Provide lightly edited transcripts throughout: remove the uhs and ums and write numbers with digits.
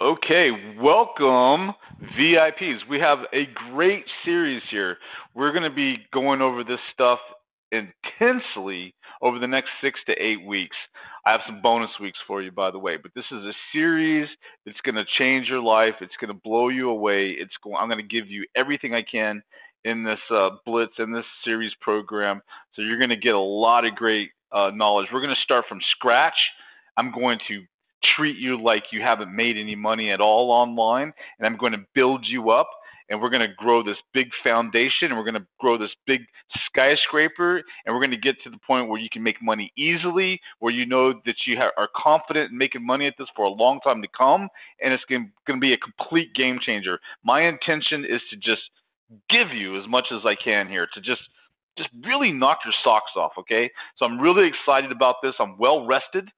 Okay, welcome VIPs. We have a great series here. We're going to be going over this stuff intensely over the next 6 to 8 weeks. I have some bonus weeks for you, by the way, but this is a series that's going to change your life. It's going to blow you away. I'm going to give you everything I can in this blitz, in this series program. So you're going to get a lot of great knowledge. We're going to start from scratch. I'm going to treat you like you haven't made any money at all online, and I'm going to build you up, and we're going to grow this big foundation, and we're going to grow this big skyscraper, and we're going to get to the point where you can make money easily, where you know that you are confident in making money at this for a long time to come, and it's going to be a complete game changer. My intention is to just give you as much as I can here, to just really knock your socks off, okay? So I'm really excited about this. I'm well rested.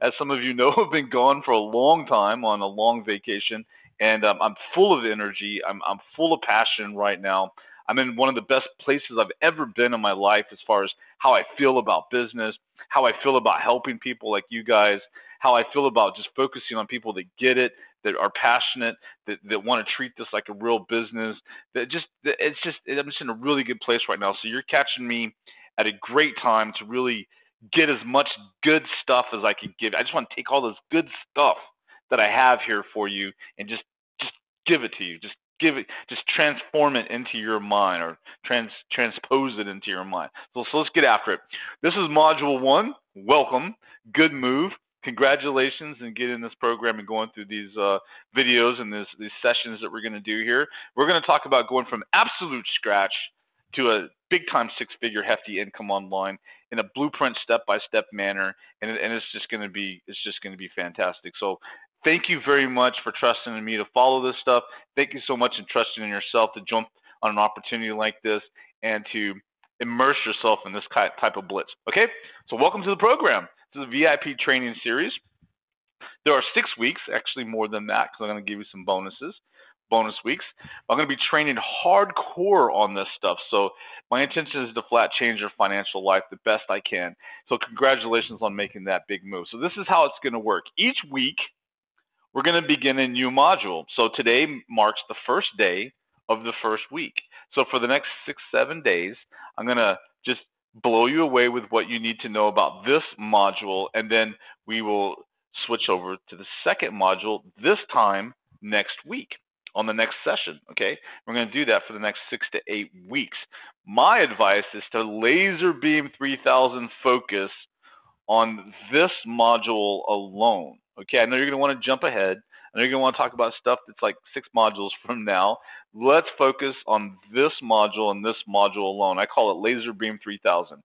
As some of you know, I've been gone for a long time on a long vacation, and I'm full of energy. I'm full of passion right now. I'm in one of the best places I've ever been in my life as far as how I feel about business, how I feel about helping people like you guys, how I feel about just focusing on people that get it, that are passionate, that want to treat this like a real business. I'm just in a really good place right now. So you're catching me at a great time to really get as much good stuff as I can give. I just want to take all this good stuff that I have here for you and just give it to you. Just give it, just transform it into your mind, or transpose it into your mind. So let's get after it. This is module 1. Welcome. Good move. Congratulations in getting this program and going through these videos and these sessions that we're going to do here. We're going to talk about going from absolute scratch to a big time 6-figure hefty income online in a blueprint step-by-step manner, and it's just going to be fantastic. So thank you very much for trusting in me to follow this stuff. Thank you so much in trusting in yourself to jump on an opportunity like this and to immerse yourself in this type of blitz. Okay, so welcome to the program. This is a VIP training series. There are 6 weeks, actually more than that, because I'm going to give you some bonus weeks. I'm going to be training hardcore on this stuff. So my intention is to flat change your financial life the best I can. So congratulations on making that big move. So this is how it's going to work. Each week, we're going to begin a new module. So today marks the first day of the first week. So for the next 6-7 days, I'm going to just blow you away with what you need to know about this module, and then we will switch over to the second module this time next week on the next session. Okay, we're going to do that for the next 6 to 8 weeks. My advice is to laser beam 3000 focus on this module alone. Okay, I know you're going to want to jump ahead. I know you're going to want to talk about stuff that's like 6 modules from now. Let's focus on this module and this module alone. I call it laser beam 3000.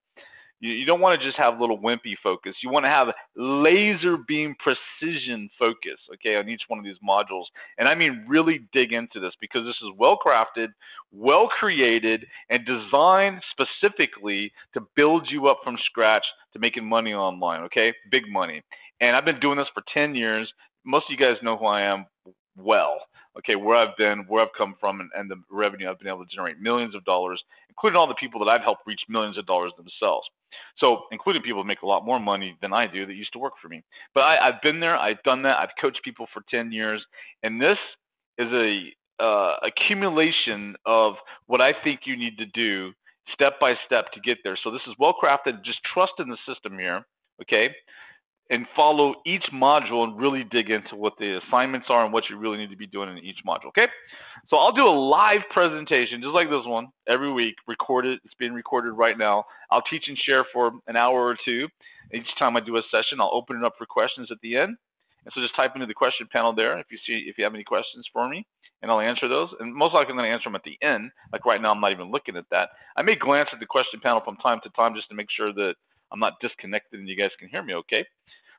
You don't want to just have little wimpy focus. You want to have laser beam precision focus, okay, on each one of these modules. And I mean really dig into this, because this is well crafted, well created, and designed specifically to build you up from scratch to making money online, okay? Big money. And I've been doing this for 10 years. Most of you guys know who I am well, okay, where I've been, where I've come from, and the revenue I've been able to generate, millions of dollars, including all the people that I've helped reach millions of dollars themselves. So including people that make a lot more money than I do that used to work for me. But I've been there, I've done that, I've coached people for 10 years, and this is a accumulation of what I think you need to do step by step to get there. So this is well crafted. Just trust in the system here, okay? And follow each module and really dig into what the assignments are and what you really need to be doing in each module, okay? So I'll do a live presentation just like this one every week, recorded. It's being recorded right now. I'll teach and share for an hour or two. Each time I do a session, I'll open it up for questions at the end. And so just type into the question panel there if you have any questions for me, and I'll answer those. And most likely I'm going to answer them at the end. Like right now, I'm not even looking at that. I may glance at the question panel from time to time just to make sure that I'm not disconnected and you guys can hear me okay.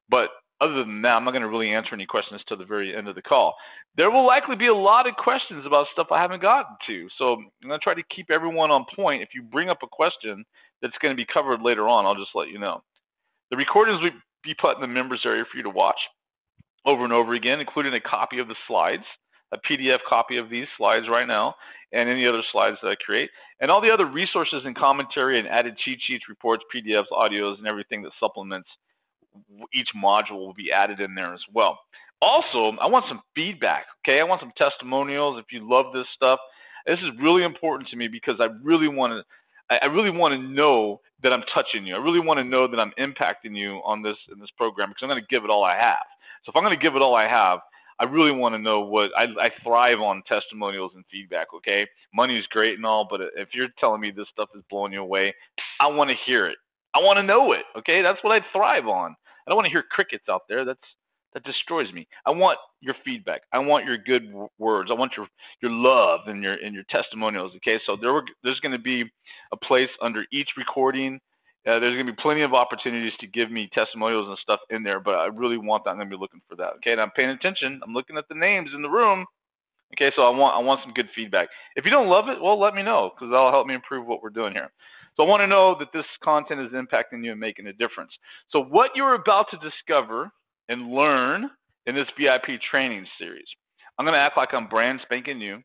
But other than that, I'm not going to really answer any questions till the very end of the call. There will likely be a lot of questions about stuff I haven't gotten to. So I'm going to try to keep everyone on point. If you bring up a question that's going to be covered later on, I'll just let you know. The recordings will be put in the members area for you to watch over and over again, including a copy of the slides, a PDF copy of these slides right now, and any other slides that I create, and all the other resources and commentary and added cheat sheets, reports, PDFs, audios, and everything that supplements each module will be added in there as well. Also, I want some feedback, okay? I want some testimonials if you love this stuff. This is really important to me because I really want to know that I'm touching you. I really want to know that I'm impacting you on this in this program because I'm going to give it all I have. So if I'm going to give it all I have, I really want to know what I thrive on testimonials and feedback, okay? Money is great and all, but if you're telling me this stuff is blowing you away, I want to hear it. I want to know it, okay? That's what I thrive on. I don't want to hear crickets out there. That destroys me. I want your feedback. I want your good words. I want your love and your testimonials, okay? So there's going to be a place under each recording. There's going to be plenty of opportunities to give me testimonials and stuff in there, but I really want that. I'm going to be looking for that, okay? And I'm paying attention. I'm looking at the names in the room, okay? So I want some good feedback. If you don't love it, well, let me know because that'll help me improve what we're doing here. So I want to know that this content is impacting you and making a difference. So what you're about to discover and learn in this VIP training series, I'm going to act like I'm brand spanking new.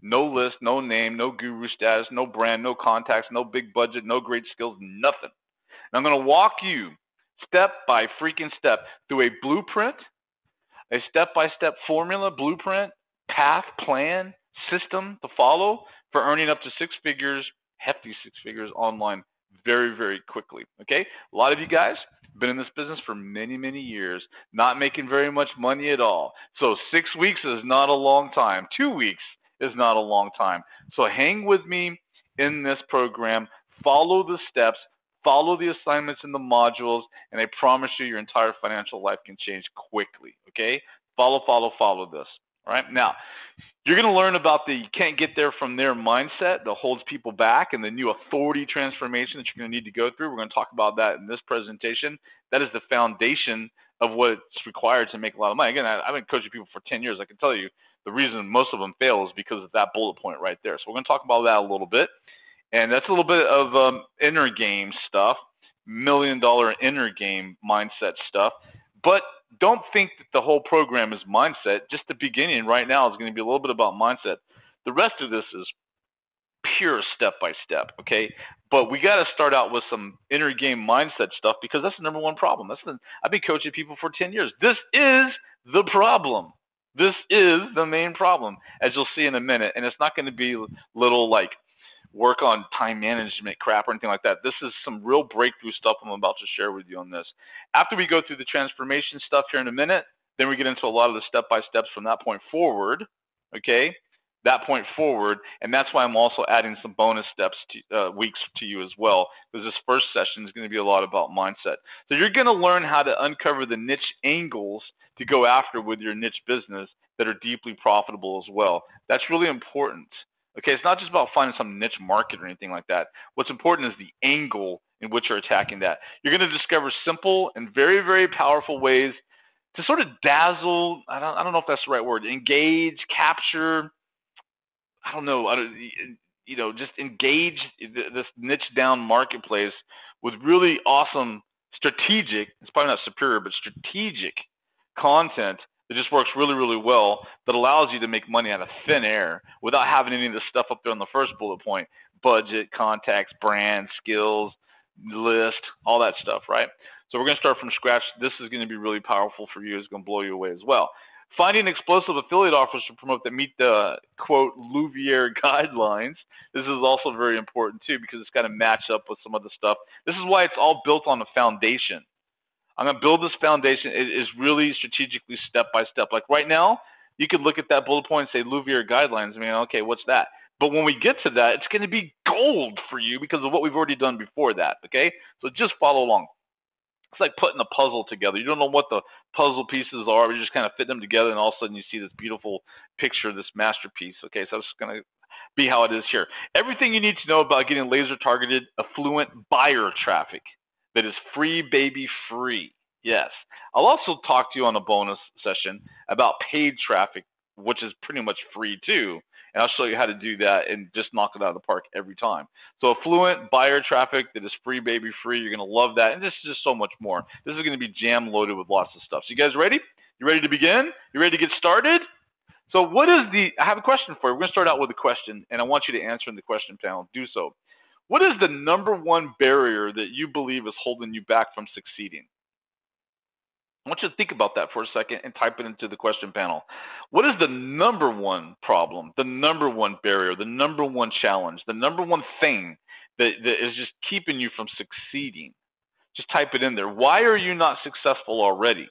No list, no name, no guru status, no brand, no contacts, no big budget, no great skills, nothing. And I'm going to walk you step by freaking step through a blueprint, a step-by-step formula, blueprint, path, plan, system to follow for earning up to six figures, hefty six figures online very, very quickly, okay? A lot of you guys have been in this business for many, many years, not making very much money at all. So 6 weeks is not a long time. 2 weeks is not a long time. So hang with me in this program, follow the steps, follow the assignments in the modules, and I promise you your entire financial life can change quickly, okay? Follow this, all right? Now, you're going to learn about the you can't get there from there mindset that holds people back and the new authority transformation that you're going to need to go through. We're going to talk about that in this presentation. That is the foundation of what's required to make a lot of money. Again, I've been coaching people for 10 years. I can tell you the reason most of them fail is because of that bullet point right there. So we're going to talk about that a little bit. And that's a little bit of inner game stuff, $1 million inner game mindset stuff. But don't think that the whole program is mindset. Just the beginning right now is going to be a little bit about mindset. The rest of this is pure step-by-step, okay? But we got to start out with some inner game mindset stuff because that's the number one problem. I've been coaching people for 10 years. This is the problem. This is the main problem, as you'll see in a minute. And it's not going to be little like work on time management crap or anything like that. This is some real breakthrough stuff I'm about to share with you on this. After we go through the transformation stuff here in a minute, then we get into a lot of the step-by-steps from that point forward, okay? That point forward, and that's why I'm also adding some bonus steps to, weeks to you as well, because this first session is going to be a lot about mindset. So you're going to learn how to uncover the niche angles to go after with your niche business that are deeply profitable as well. That's really important. Okay, it's not just about finding some niche market or anything like that. What's important is the angle in which you're attacking that. You're going to discover simple and very, very powerful ways to sort of dazzle, I don't know if that's the right word, engage, capture, just engage this niche down marketplace with really awesome strategic, it's probably not superior, but strategic content that just works really, really well, that allows you to make money out of thin air without having any of this stuff up there on the first bullet point: budget, contacts, brand, skills, list, all that stuff, right? So we're going to start from scratch. This is going to be really powerful for you. It's going to blow you away as well. Finding explosive affiliate offers to promote that meet the, quote, Louvier guidelines. This is also very important, too, because it's got to match up with some of the stuff. This is why it's all built on a foundation. I'm going to build this foundation. It is really strategically step-by-step. Like right now, you could look at that bullet point and say Louvier guidelines. I mean, okay, what's that? But when we get to that, it's going to be gold for you because of what we've already done before that, okay? So just follow along. It's like putting a puzzle together. You don't know what the puzzle pieces are, but you just kind of fit them together, and all of a sudden you see this beautiful picture, this masterpiece, okay? So it's going to be how it is here. Everything you need to know about getting laser-targeted, affluent buyer traffic that is free, baby, free. Yes. I'll also talk to you on a bonus session about paid traffic, which is pretty much free too. And I'll show you how to do that and just knock it out of the park every time. So affluent buyer traffic that is free, baby, free. You're going to love that. And this is just so much more. This is going to be jam loaded with lots of stuff. So you guys ready? You ready to begin? You ready to get started? So I have a question for you. We're going to start out with a question, and I want you to answer in the question panel. Do so. What is the number one barrier that you believe is holding you back from succeeding? I want you to think about that for a second and type it into the question panel. What is the number one problem, the number one barrier, the number one challenge, the number one thing that is just keeping you from succeeding? Just type it in there. Why are you not successful already?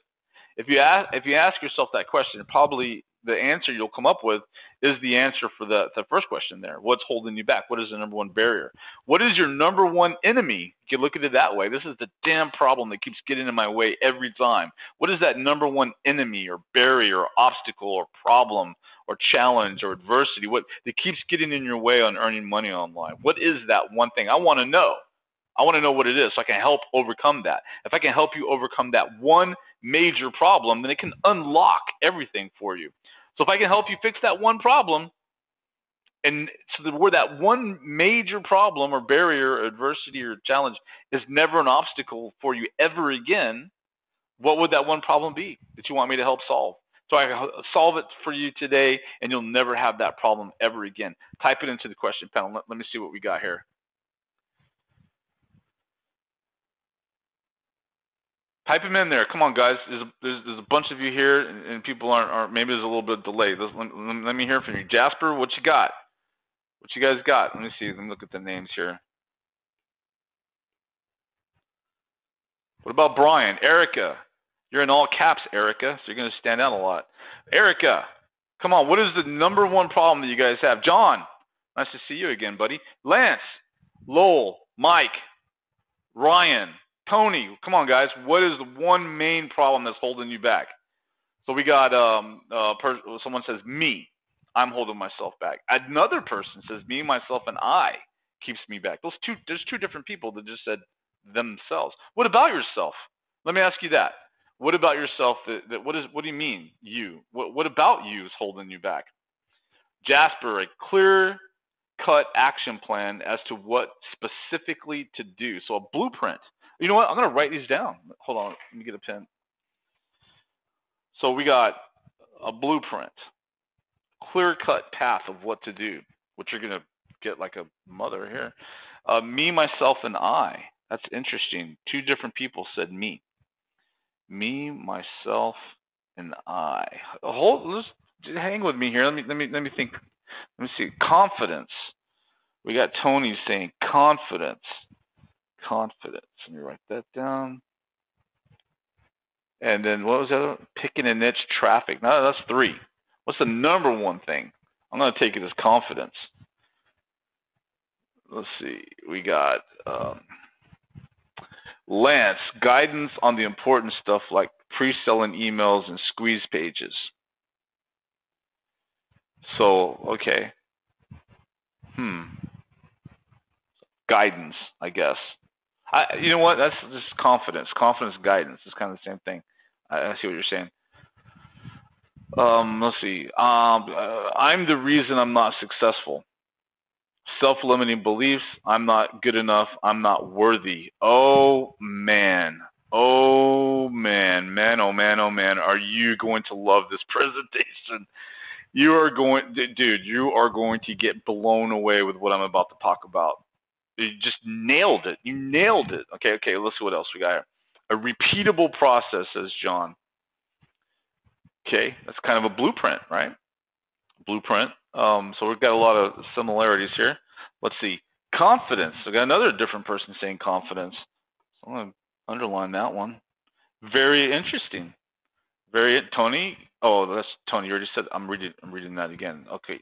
If you ask yourself that question, probably the answer you'll come up with is the answer for the first question there. What's holding you back? What is the number one barrier? What is your number one enemy? You can look at it that way. This is the damn problem that keeps getting in my way every time. What is that number one enemy or barrier or obstacle or problem or challenge or adversity? What that keeps getting in your way on earning money online? What is that one thing? I want to know. I want to know what it is so I can help overcome that. If I can help you overcome that one major problem, then it can unlock everything for you. So if I can help you fix that one problem, and so where that one major problem or barrier or adversity or challenge is never an obstacle for you ever again, what would that one problem be that you want me to help solve? So I can solve it for you today, and you'll never have that problem ever again. Type it into the question panel. Let me see what we got here. Type them in there. Come on, guys. There's a bunch of you here, and people aren't. Maybe there's a little bit of delay. Let me hear from you, Jasper. What you got? What you guys got? Let me see. Let me look at the names here. What about Brian? Erica. You're in all caps, Erica, so you're going to stand out a lot. Erica, come on. What is the number one problem that you guys have? John, nice to see you again, buddy. Lance, Lowell, Mike, Ryan, Tony, come on, guys. What is the one main problem that's holding you back? So we got someone says me. I'm holding myself back. Another person says me, myself, and I keeps me back. There's two different people that just said themselves. What about yourself? Let me ask you that. What about yourself? What do you mean you? What about you is holding you back? Jasper, a clear-cut action plan as to what specifically to do. So a blueprint. You know what? I'm going to write these down. Hold on. Let me get a pen. So we got a blueprint, clear-cut path of what to do, which you're going to get like a mother here. Me, myself, and I. That's interesting. Two different people said me. Me, myself, and I. Let's hang with me here. Let me think. Let me see. Confidence. We got Tony saying confidence. Confidence. Let me write that down. And then what was the other? Picking a niche, traffic. No, that's three. What's the number one thing? I'm going to take it as confidence. Let's see. We got Lance, guidance on the important stuff like pre-selling emails and squeeze pages. So, okay. Guidance, I guess. You know what? That's just confidence. Confidence, guidance. It's kind of the same thing. I see what you're saying. Let's see. I'm the reason I'm not successful. Self-limiting beliefs. I'm not good enough. I'm not worthy. Oh, man. Oh, man. Man, oh, man, oh, man. Are you going to love this presentation? You are going, dude, you are going to get blown away with what I'm about to talk about. You just nailed it. You nailed it. Okay, let's see what else we got here. A repeatable process, says John. Okay, that's kind of a blueprint, right? Blueprint. So we've got a lot of similarities here. Let's see. Confidence. We got another different person saying confidence. So I'm going to underline that one. Very interesting. Tony. Oh, that's Tony. You already said. I'm reading that again. Okay.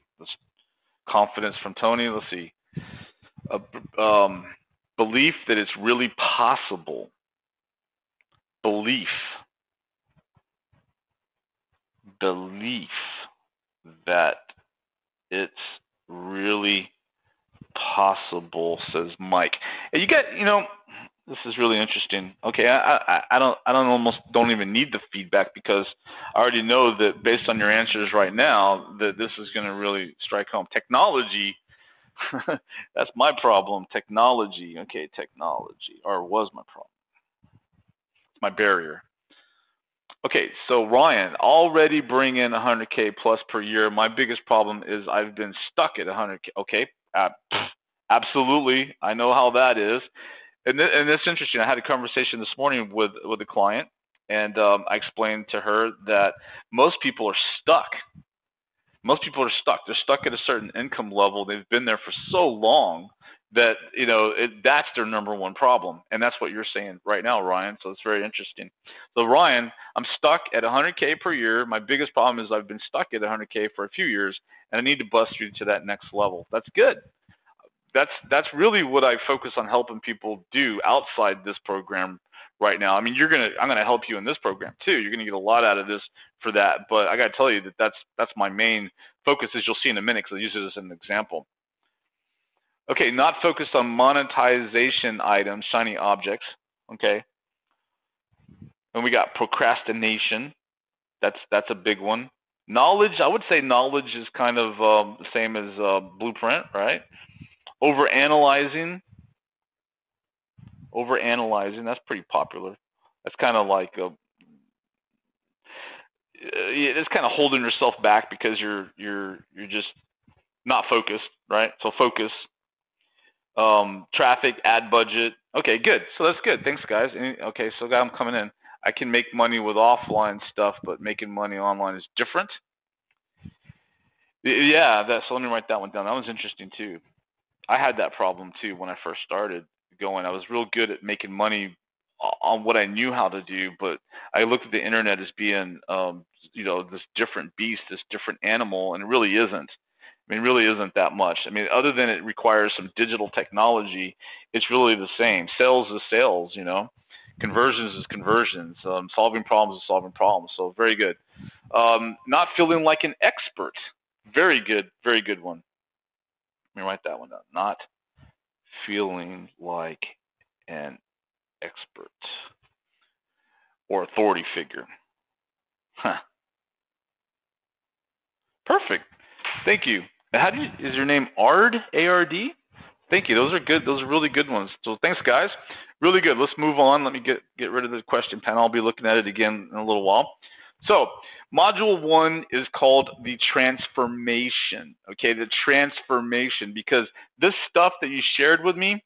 Confidence from Tony. Let's see. Belief that it's really possible. Belief that it's really possible, says Mike. And you got, this is really interesting. Okay, I don't even need the feedback because I already know that based on your answers right now that this is going to really strike home. Technology. That's my problem. Technology. Okay, technology. Or was my problem. It's my barrier. Okay, so Ryan, already bring in 100K plus per year. My biggest problem is I've been stuck at 100K. Okay, absolutely. I know how that is. And it's interesting. I had a conversation this morning with a client, And I explained to her that most people are stuck. Most people are stuck. They're stuck at a certain income level. They've been there for so long that that's their number one problem, and that's what you're saying right now, Ryan. So it's very interesting. So Ryan, I'm stuck at 100K per year. My biggest problem is I've been stuck at 100K for a few years, and I need to bust you to that next level. That's good. That's really what I focus on helping people do outside this program right now. I mean, I'm gonna help you in this program too. You're gonna get a lot out of this for that. But I gotta tell you that's my main focus, as you'll see in a minute, because I use it as an example. Okay, not focused on monetization items, shiny objects. Okay, and we got procrastination. That's a big one. Knowledge, I would say knowledge is kind of the same as blueprint, right? Overanalyzing, that's pretty popular. That's kind of like it's kind of holding yourself back because you're just not focused, right? So focus. Traffic, ad budget. Okay, good. So that's good. Thanks, guys. Okay, so I'm coming in. I can make money with offline stuff, but making money online is different. Yeah, so let me write that one down. That was interesting too. I had that problem too when I first started going. I was real good at making money on what I knew how to do, but I looked at the internet as being, this different beast, this different animal, and it really isn't. I mean, it really isn't that much. I mean, other than it requires some digital technology, it's really the same. Sales is sales, Conversions is conversions. Solving problems is solving problems. So very good. Not feeling like an expert. Very good one. Let me write that one down. Not feeling like an expert or authority figure. Huh. Perfect. Thank you. Is your name Ard? A-R-D? Thank you. Those are good. Those are really good ones. So thanks, guys. Really good. Let's move on. Let me get rid of the question panel. I'll be looking at it again in a little while. So module 1 is called the transformation. Okay, the transformation, because this stuff that you shared with me,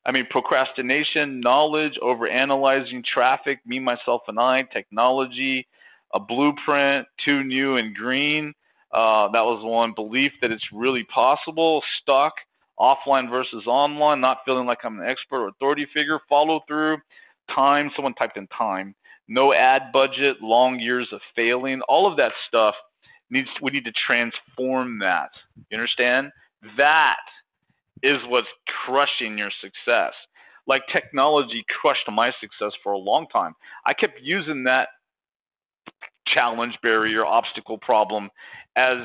I mean, procrastination, knowledge, overanalyzing, traffic, me, myself, and I, technology, a blueprint, too new and green. That was one. Belief that it's really possible, stuck, offline versus online, not feeling like I'm an expert or authority figure, follow through, time, someone typed in time, no ad budget, long years of failing, all of that stuff we need to transform that. You understand? That is what's crushing your success. Like technology crushed my success for a long time. I kept using that challenge, barrier, obstacle, problem as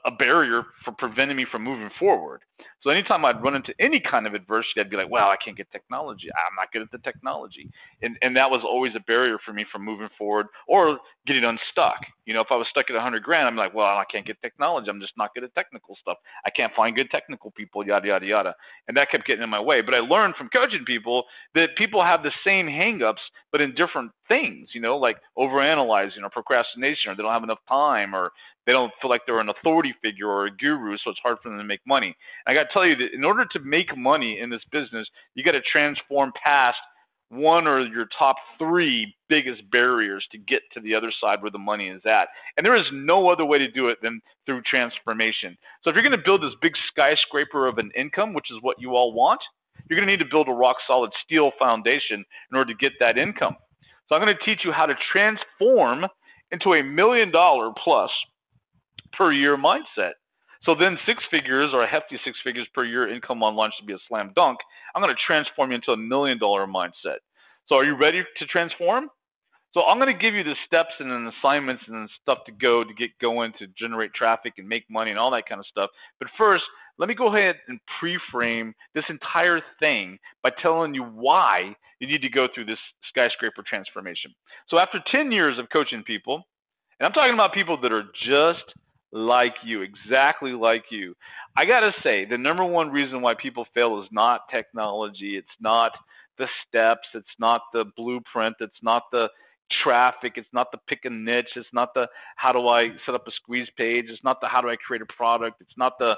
a barrier for preventing me from moving forward. So anytime I'd run into any kind of adversity, I'd be like, well, I can't get technology. I'm not good at the technology. And that was always a barrier for me from moving forward or getting unstuck. If I was stuck at 100 grand, I'm like, well, I can't get technology. I'm just not good at technical stuff. I can't find good technical people, yada, yada, yada. And that kept getting in my way. But I learned from coaching people that people have the same hangups, but in different things, like overanalyzing or procrastination, or they don't have enough time, or they don't feel like they're an authority figure or a guru, so it's hard for them to make money. And I got to tell you that in order to make money in this business, you got to transform past one or your top 3 biggest barriers to get to the other side where the money is at. And there is no other way to do it than through transformation. So if you're going to build this big skyscraper of an income, which is what you all want, you're going to need to build a rock solid steel foundation in order to get that income. So I'm going to teach you how to transform into $1 million plus per year mindset. So then 6 figures, or a hefty 6 figures per year income online should be a slam dunk. I'm going to transform you into $1 million mindset. So are you ready to transform? So I'm going to give you the steps and then assignments and then stuff to get going to generate traffic and make money and all that kind of stuff. But first, let me go ahead and pre-frame this entire thing by telling you why you need to go through this skyscraper transformation. So after 10 years of coaching people, and I'm talking about people that are just like you, exactly like you, I got to say the number one reason why people fail is not technology. It's not the steps. It's not the blueprint. It's not the traffic. It's not the pick a niche. It's not the how do I set up a squeeze page. It's not the how do I create a product. It's not the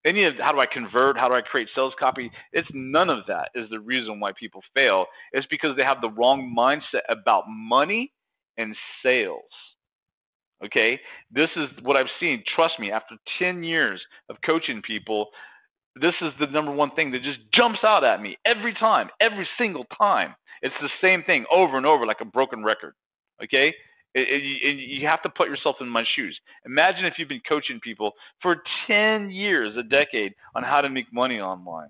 any of how do I convert, how do I create sales copy. It's none of that is the reason why people fail. It's because they have the wrong mindset about money in sales. Okay? This is what I've seen. Trust me, after 10 years of coaching people, this is the number one thing that just jumps out at me every time, every single time. It's the same thing over and over like a broken record. Okay? You have to put yourself in my shoes. Imagine if you've been coaching people for 10 years, a decade, on how to make money online.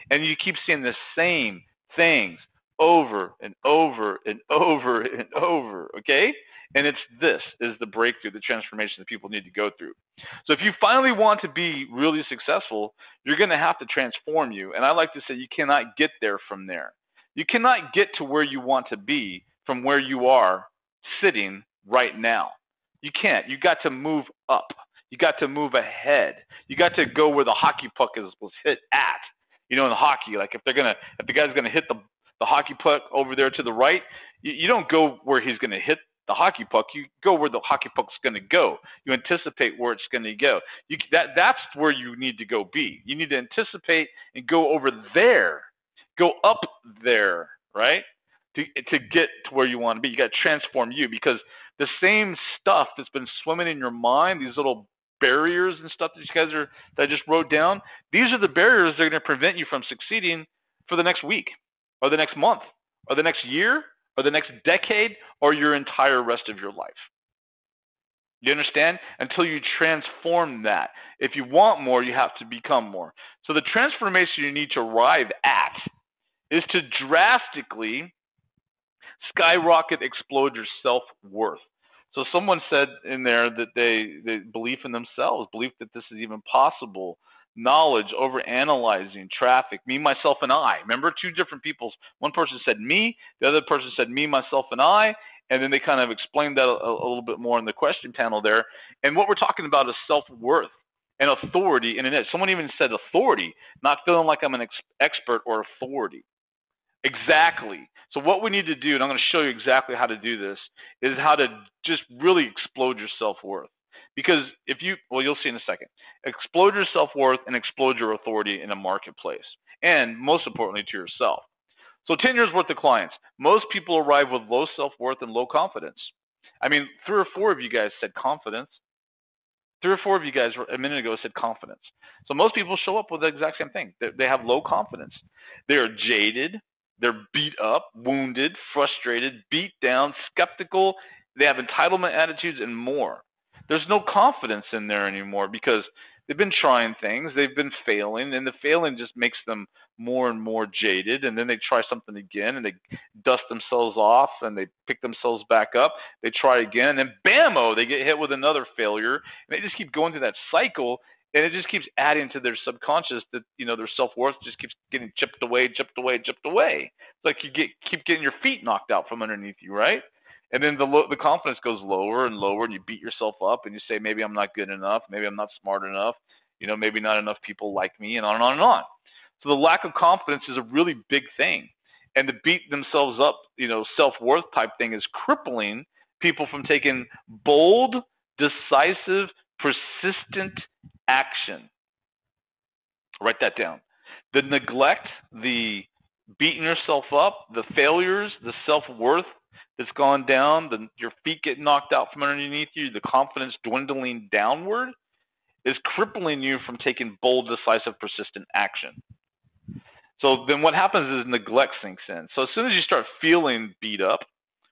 And you keep seeing the same things over and over and over and over, okay? And this is the breakthrough, the transformation that people need to go through. So if you finally want to be really successful, you're going to have to transform you. And I like to say you cannot get there from there. You cannot get to where you want to be from where you are sitting right now. You can't. You got to move up. You got to move ahead. You got to go where the hockey puck was hit at. You know, in hockey, like if the guy's gonna hit the hockey puck over there to the right, you don't go where he's gonna hit the hockey puck. You go where the hockey puck's gonna go. You anticipate where it's gonna go. That's where you need to go be. You need to anticipate and go over there, go up there, right? To get to where you want to be. You got to transform you, because the same stuff that's been swimming in your mind, these little barriers and stuff that I just wrote down, these are the barriers that are going to prevent you from succeeding for the next week or the next month or the next year or the next decade or your entire rest of your life. You understand? Until you transform that. If you want more, you have to become more. So the transformation you need to arrive at is to drastically skyrocket, explode your self-worth. So someone said in there that they belief in themselves, belief that this is even possible, knowledge, over analyzing, traffic, me, myself, and I. Remember, two different people. One person said me, the other person said me, myself, and I, and then they kind of explained that a little bit more in the question panel there. And what we're talking about is self-worth and authority in an edge. Someone even said authority, not feeling like I'm an expert or authority. Exactly. So what we need to do, and I'm going to show you exactly how to do this, is how to just really explode your self-worth. Because you'll see in a second, explode your self-worth and explode your authority in a marketplace. And most importantly, to yourself. So 10 years worth of clients. Most people arrive with low self-worth and low confidence. I mean, 3 or 4 of you guys said confidence. 3 or 4 of you guys a minute ago said confidence. So most people show up with the exact same thing. They have low confidence. They are jaded. They're beat up, wounded, frustrated, beat down, skeptical. They have entitlement attitudes and more. There's no confidence in there anymore because they've been trying things, they've been failing, and the failing just makes them more and more jaded. And then they try something again, and they dust themselves off, and they pick themselves back up. They try again, and then bam-o, they get hit with another failure. And they just keep going through that cycle. And it just keeps adding to their subconscious that, their self-worth just keeps getting chipped away. It's like you keep getting your feet knocked out from underneath you, right? And then the confidence goes lower and lower, and you beat yourself up, and you say, maybe I'm not good enough, maybe I'm not smart enough, maybe not enough people like me, and on and on and on. So the lack of confidence is a really big thing. And to beat themselves up, self-worth type thing is crippling people from taking bold, decisive, persistent action. Write that down. The neglect, the beating yourself up, the failures, the self-worth that's gone down, your feet get knocked out from underneath you, the confidence dwindling downward is crippling you from taking bold, decisive, persistent action. So then what happens is neglect sinks in. So as soon as you start feeling beat up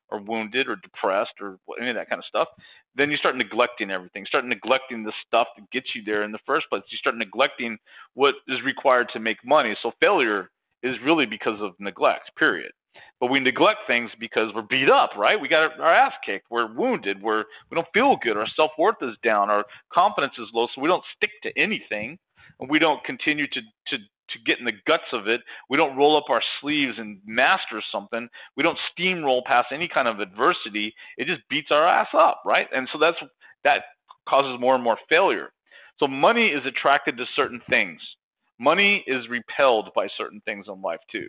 or wounded or depressed or any of that kind of stuff, then you start neglecting everything. Start neglecting the stuff that gets you there in the first place. You start neglecting what is required to make money. So failure is really because of neglect, period. But we neglect things because we're beat up, right? We got our ass kicked. We're wounded. We don't feel good. Our self-worth is down. Our confidence is low, so we don't stick to anything. And we don't continue to get in the guts of it. We don't roll up our sleeves and master something. We don't steamroll past any kind of adversity. It just beats our ass up, right? And so that causes more and more failure. So money is attracted to certain things. Money is repelled by certain things in life too.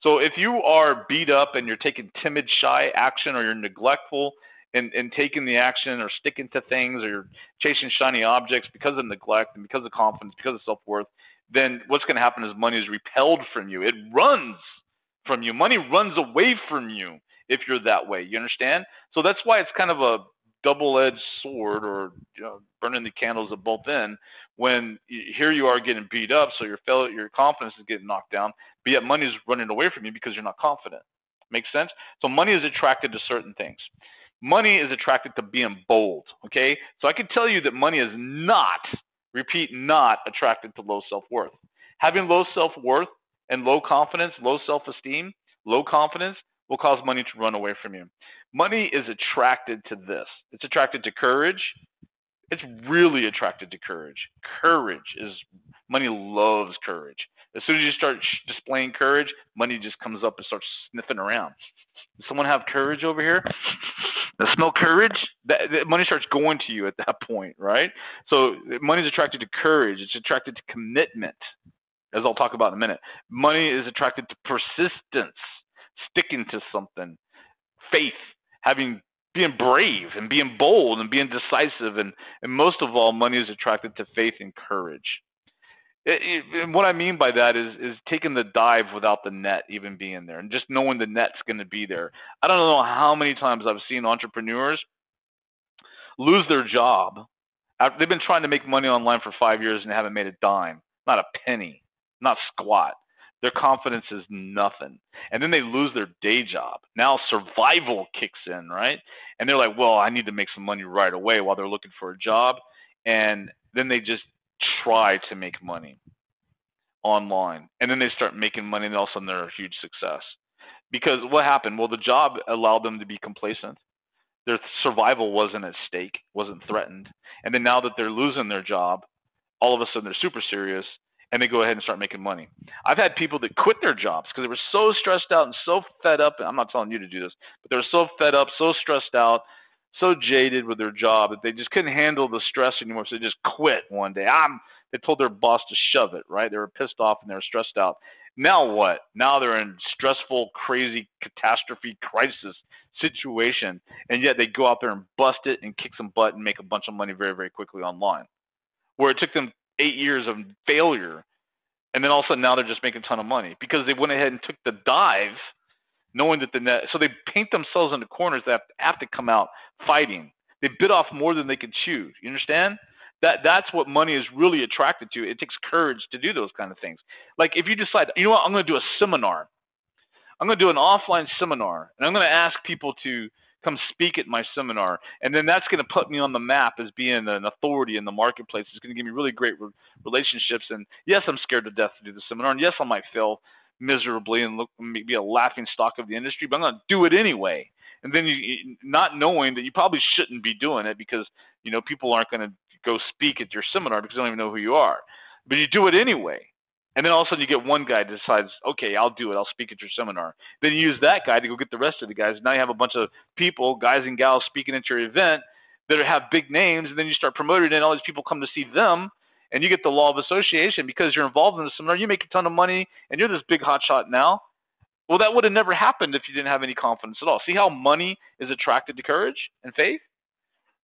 So if you are beat up and you're taking timid, shy action, or you're neglectful and taking the action or sticking to things, or you're chasing shiny objects because of neglect and because of confidence, because of self-worth, then what's going to happen is money is repelled from you. It runs from you. Money runs away from you. if you're that way. You understand? So that's why it's kind of a double-edged sword, or burning the candles at both ends. When here you are getting beat up, so your confidence is getting knocked down, but yet money is running away from you because you're not confident. Makes sense? So money is attracted to certain things. Money is attracted to being bold. Okay, so I can tell you that money is not, repeat, not attracted to low self-worth. Having low self-worth and low confidence, low self-esteem, low confidence will cause money to run away from you. Money is attracted to this. It's attracted to courage. It's really attracted to courage. Money loves courage. As soon as you start displaying courage, money just comes up and starts sniffing around. Does someone have courage over here? Does smell courage? That money starts going to you at that point, right? So money is attracted to courage. It's attracted to commitment, as I'll talk about in a minute. Money is attracted to persistence, sticking to something, faith, being brave and being bold and being decisive, and most of all, money is attracted to faith and courage. And what I mean by that is taking the dive without the net even being there, and just knowing the net's going to be there. I don't know how many times I've seen entrepreneurs lose their job. They've been trying to make money online for 5 years and they haven't made a dime, not a penny, not squat. Their confidence is nothing. And then they lose their day job. Now survival kicks in, right? And they're like, well, I need to make some money right away while they're looking for a job. And then they just try to make money online. And then they start making money, and all of a sudden they're a huge success. Because what happened? Well, the job allowed them to be complacent. Their survival wasn't at stake, wasn't threatened. And then now that they're losing their job, all of a sudden they're super serious, and they go ahead and start making money. I've had people that quit their jobs because they were so stressed out and so fed up. And I'm not telling you to do this, but they were so fed up, so stressed out, so jaded with their job that they just couldn't handle the stress anymore. So they just quit one day. They told their boss to shove it, right? They were pissed off and they were stressed out. Now what? Now they're in stressful, crazy, catastrophe, crisis situation. And yet they go out there and bust it and kick some butt and make a bunch of money very, very quickly online. Where it took them 8 years of failure, and then all of a sudden now they're just making a ton of money because they went ahead and took the dive, knowing that the net. So they paint themselves into corners that have to come out fighting. They bit off more than they could chew. You understand? That's what money is really attracted to. It takes courage to do those kind of things. Like if you decide, you know what, I'm going to do a seminar. I'm going to do an offline seminar, and I'm going to ask people to come speak at my seminar, and then that's going to put me on the map as being an authority in the marketplace. It's going to give me really great relationships, and yes, I'm scared to death to do the seminar, and yes, I might fail miserably and be a laughing stock of the industry, but I'm going to do it anyway. And then you not knowing that you probably shouldn't be doing it because people aren't going to go speak at your seminar because they don't even know who you are, but you do it anyway. And then all of a sudden you get one guy that decides, okay, I'll do it. I'll speak at your seminar. Then you use that guy to go get the rest of the guys. Now you have a bunch of people, guys and gals, speaking at your event that have big names. And then you start promoting it, and all these people come to see them. And you get the law of association because you're involved in the seminar. You make a ton of money, and you're this big hotshot now. Well, that would have never happened if you didn't have any confidence at all. See how money is attracted to courage and faith?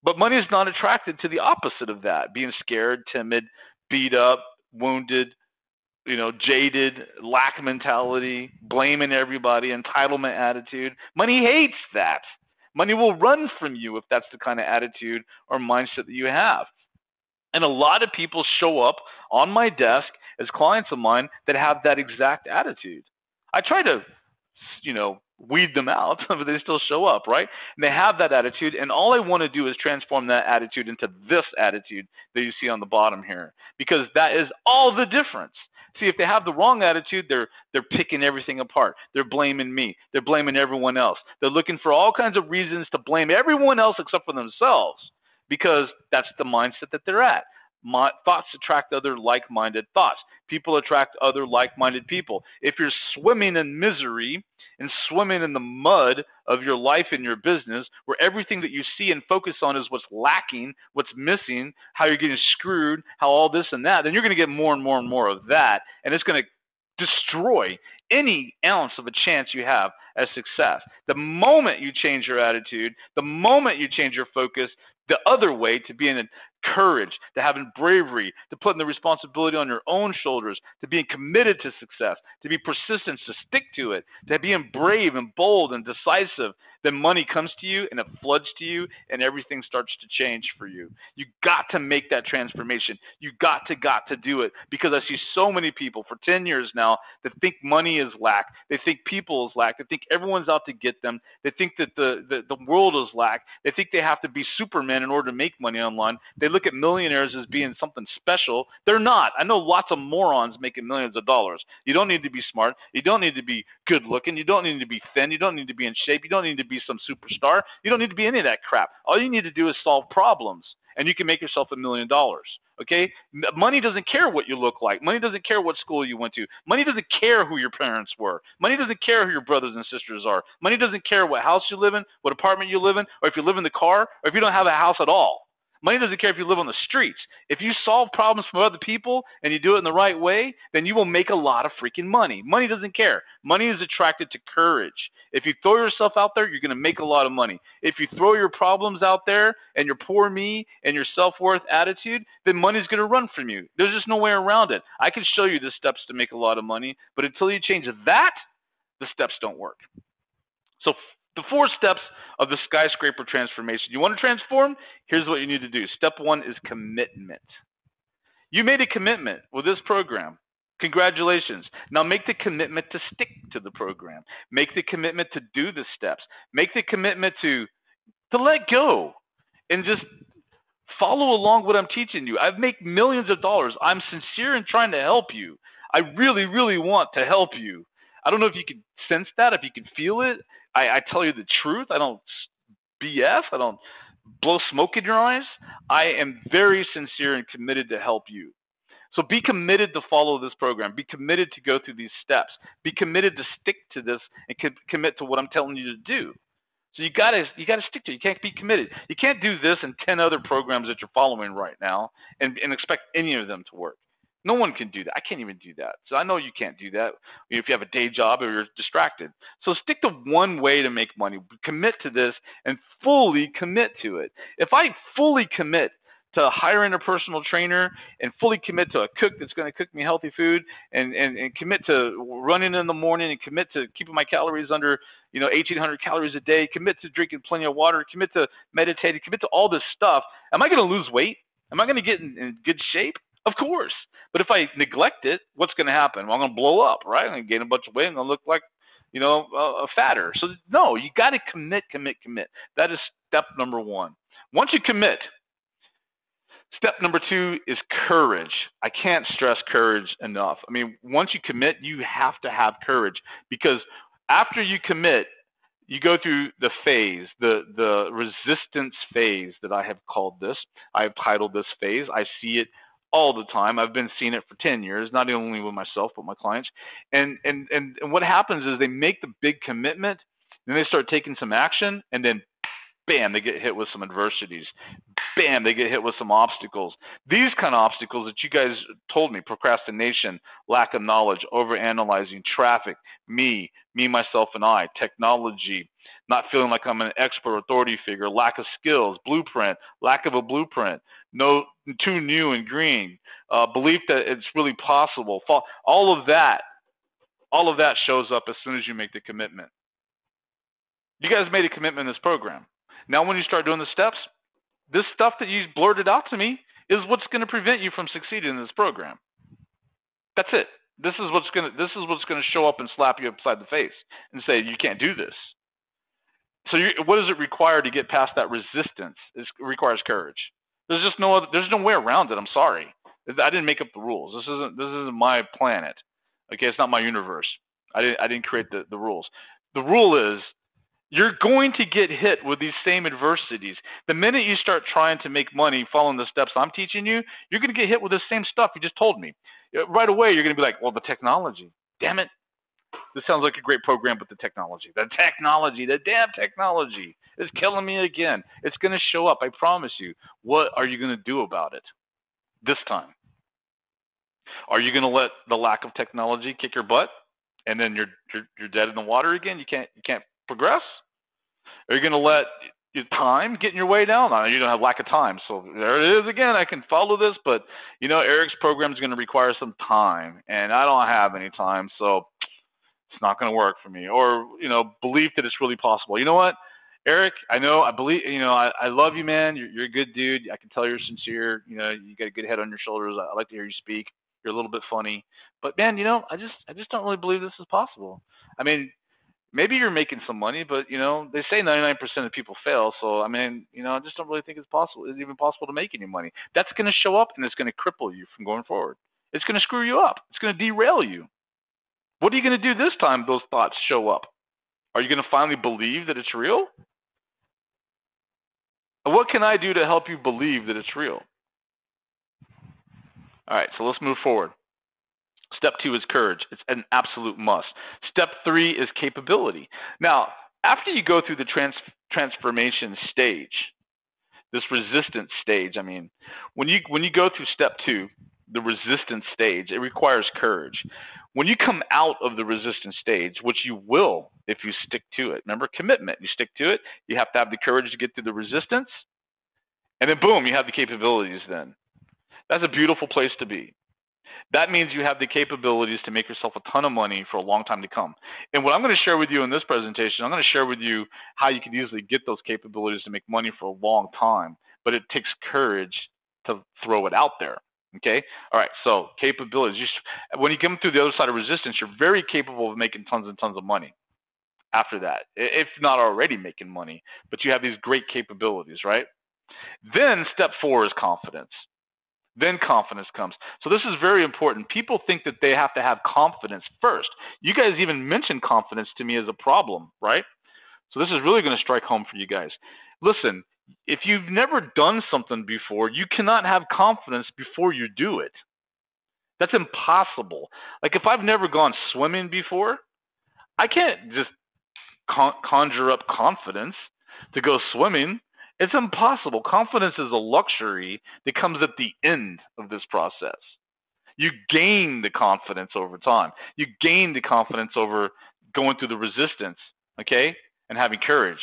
But money is not attracted to the opposite of that, being scared, timid, beat up, wounded, jaded, lack mentality, blaming everybody, entitlement attitude. Money hates that. Money will run from you if that's the kind of attitude or mindset that you have. And a lot of people show up on my desk as clients of mine that have that exact attitude. I try to, weed them out, but they still show up, right? And they have that attitude, and all I want to do is transform that attitude into this attitude that you see on the bottom here, because that is all the difference. See, if they have the wrong attitude, they're picking everything apart. They're blaming me. They're blaming everyone else. They're looking for all kinds of reasons to blame everyone else except for themselves, because that's the mindset that they're at. Thoughts attract other like-minded thoughts. People attract other like-minded people. If you're swimming in misery and swimming in the mud of your life and your business, where everything that you see and focus on is what's lacking, what's missing, how you're getting screwed, how all this and that, then you're going to get more and more and more of that, and it's going to destroy any ounce of a chance you have at success. The moment you change your attitude, the moment you change your focus the other way to being courage, to having bravery, to putting the responsibility on your own shoulders, to being committed to success, to be persistent, to stick to it, to being brave and bold and decisive, then money comes to you and it floods to you and everything starts to change for you. You got to make that transformation. You got to do it, because I see so many people for 10 years now that think money is lack. They think people is lack. They think everyone's out to get them. They think that the world is lack. They think they have to be Superman in order to make money online. They look at millionaires as being something special. They're not. I know lots of morons making millions of dollars. You don't need to be smart. You don't need to be good looking. You don't need to be thin. You don't need to be in shape. You don't need to be some superstar. You don't need to be any of that crap. All you need to do is solve problems, and you can make yourself $1 million. Okay? Money doesn't care what you look like. Money doesn't care what school you went to. Money doesn't care who your parents were. Money doesn't care who your brothers and sisters are. Money doesn't care what house you live in, what apartment you live in, or if you live in the car, or if you don't have a house at all. Money doesn't care if you live on the streets. If you solve problems for other people and you do it in the right way, then you will make a lot of freaking money. Money doesn't care. Money is attracted to courage. If you throw yourself out there, you're going to make a lot of money. If you throw your problems out there and your poor me and your self-worth attitude, then money's going to run from you. There's just no way around it. I can show you the steps to make a lot of money, but until you change that, the steps don't work. So the 4 steps of the skyscraper transformation. You want to transform? Here's what you need to do. Step 1 is commitment. You made a commitment with this program. Congratulations. Now make the commitment to stick to the program. Make the commitment to do the steps. Make the commitment to let go and just follow along what I'm teaching you. I've made millions of dollars. I'm sincere in trying to help you. I really, really want to help you. I don't know if you can sense that, if you can feel it. I tell you the truth. I don't BS. I don't blow smoke in your eyes. I am very sincere and committed to help you. So be committed to follow this program. Be committed to go through these steps. Be committed to stick to this and commit to what I'm telling you to do. So you gotta stick to it. You can't be committed. You can't do this and 10 other programs that you're following right now and expect any of them to work. No one can do that. I can't even do that. So I know you can't do that if you have a day job or you're distracted. So stick to one way to make money. Commit to this and fully commit to it. If I fully commit to hiring a personal trainer and fully commit to a cook that's going to cook me healthy food and commit to running in the morning and commit to keeping my calories under 1,800 calories a day, commit to drinking plenty of water, commit to meditating, commit to all this stuff, am I going to lose weight? Am I going to get in good shape? Of course. But if I neglect it, what's going to happen? Well, I'm going to blow up, right? I'm going to gain a bunch of weight. I'm going to look like, fatter. So no, you got to commit. That is step number 1. Once you commit, step number 2 is courage. I can't stress courage enough. I mean, once you commit, you have to have courage, because after you commit, you go through the phase, the resistance phase that I have called this. I have titled this phase. I see it all the time. I've been seeing it for 10 years, not only with myself, but my clients. And what happens is they make the big commitment, then they start taking some action, and then bam, they get hit with some adversities. Bam, they get hit with some obstacles. These kind of obstacles that you guys told me: procrastination, lack of knowledge, overanalyzing, traffic, me, myself, and I, technology, not feeling like I'm an expert authority figure, lack of skills, blueprint, lack of a blueprint, no, too new and green, belief that it's really possible. All of that shows up as soon as you make the commitment. You guys made a commitment in this program. Now when you start doing the steps, this stuff that you blurted out to me is what's going to prevent you from succeeding in this program. That's it. This is what's going to show up and slap you upside the face and say you can't do this. So what does it require to get past that resistance? It requires courage. There's no way around it. I'm sorry. I didn't make up the rules. This isn't my planet. Okay, it's not my universe. I didn't create the rules. The rule is you're going to get hit with these same adversities. The minute you start trying to make money following the steps I'm teaching you, you're going to get hit with the same stuff you just told me. Right away, you're going to be like, well, the technology. Damn it. This sounds like a great program, but the damn technology is killing me again. It's going to show up, I promise you. What are you going to do about it this time? Are you going to let the lack of technology kick your butt, and then you're dead in the water again? You can't progress? Are you going to let Your time getting your way down. I know you don't have lack of time, so there it is again. I can follow this, but Eric's program is going to require some time, and I don't have any time, so it's not going to work for me. Or belief that it's really possible. You know what, Eric? I believe. I love you, man. You're a good dude. I can tell you're sincere. You got a good head on your shoulders. I like to hear you speak. You're a little bit funny, but man, I just don't really believe this is possible. I mean, maybe you're making some money, but they say 99% of people fail. So I mean, I just don't really think it's possible. It's even possible to make any money. That's going to show up, and it's going to cripple you from going forward. It's going to screw you up. It's going to derail you. What are you going to do this time those thoughts show up? Are you going to finally believe that it's real? What can I do to help you believe that it's real? All right, so let's move forward. Step 2 is courage. It's an absolute must. Step 3 is capability. Now, after you go through the transformation stage, this resistance stage, when you go through step 2, the resistance stage, it requires courage. When you come out of the resistance stage, which you will if you stick to it, remember commitment, you stick to it, you have to have the courage to get through the resistance, and then boom, you have the capabilities then. That's a beautiful place to be. That means you have the capabilities to make yourself a ton of money for a long time to come. And what I'm going to share with you in this presentation, I'm going to share with you how you can easily get those capabilities to make money for a long time, but it takes courage to throw it out there. Okay? All right, so capabilities. When you come through the other side of resistance, you're very capable of making tons and tons of money after that, if not already making money, but you have these great capabilities, right? Then step 4 is confidence. Then confidence comes. So this is very important. People think that they have to have confidence first. You guys even mentioned confidence to me as a problem, right? So this is really going to strike home for you guys. Listen, if you've never done something before, you cannot have confidence before you do it. That's impossible. Like if I've never gone swimming before, I can't just conjure up confidence to go swimming. It's impossible. Confidence is a luxury that comes at the end of this process. You gain the confidence over time. You gain the confidence over going through the resistance, okay, and having courage.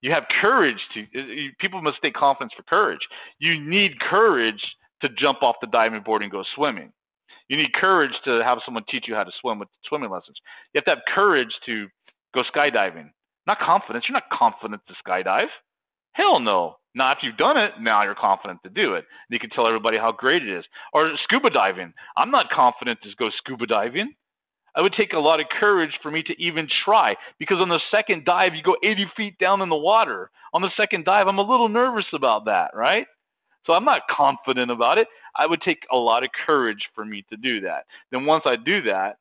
You have courage people mistake confidence for courage. You need courage to jump off the diving board and go swimming. You need courage to have someone teach you how to swim with swimming lessons. You have to have courage to go skydiving. Not confidence. You're not confident to skydive. Hell no. Now, if you've done it, now you're confident to do it. And you can tell everybody how great it is. Or scuba diving. I'm not confident to go scuba diving. It would take a lot of courage for me to even try, because on the second dive, you go 80 feet down in the water. On the second dive, I'm a little nervous about that, right? So I'm not confident about it. I would take a lot of courage for me to do that. Then once I do that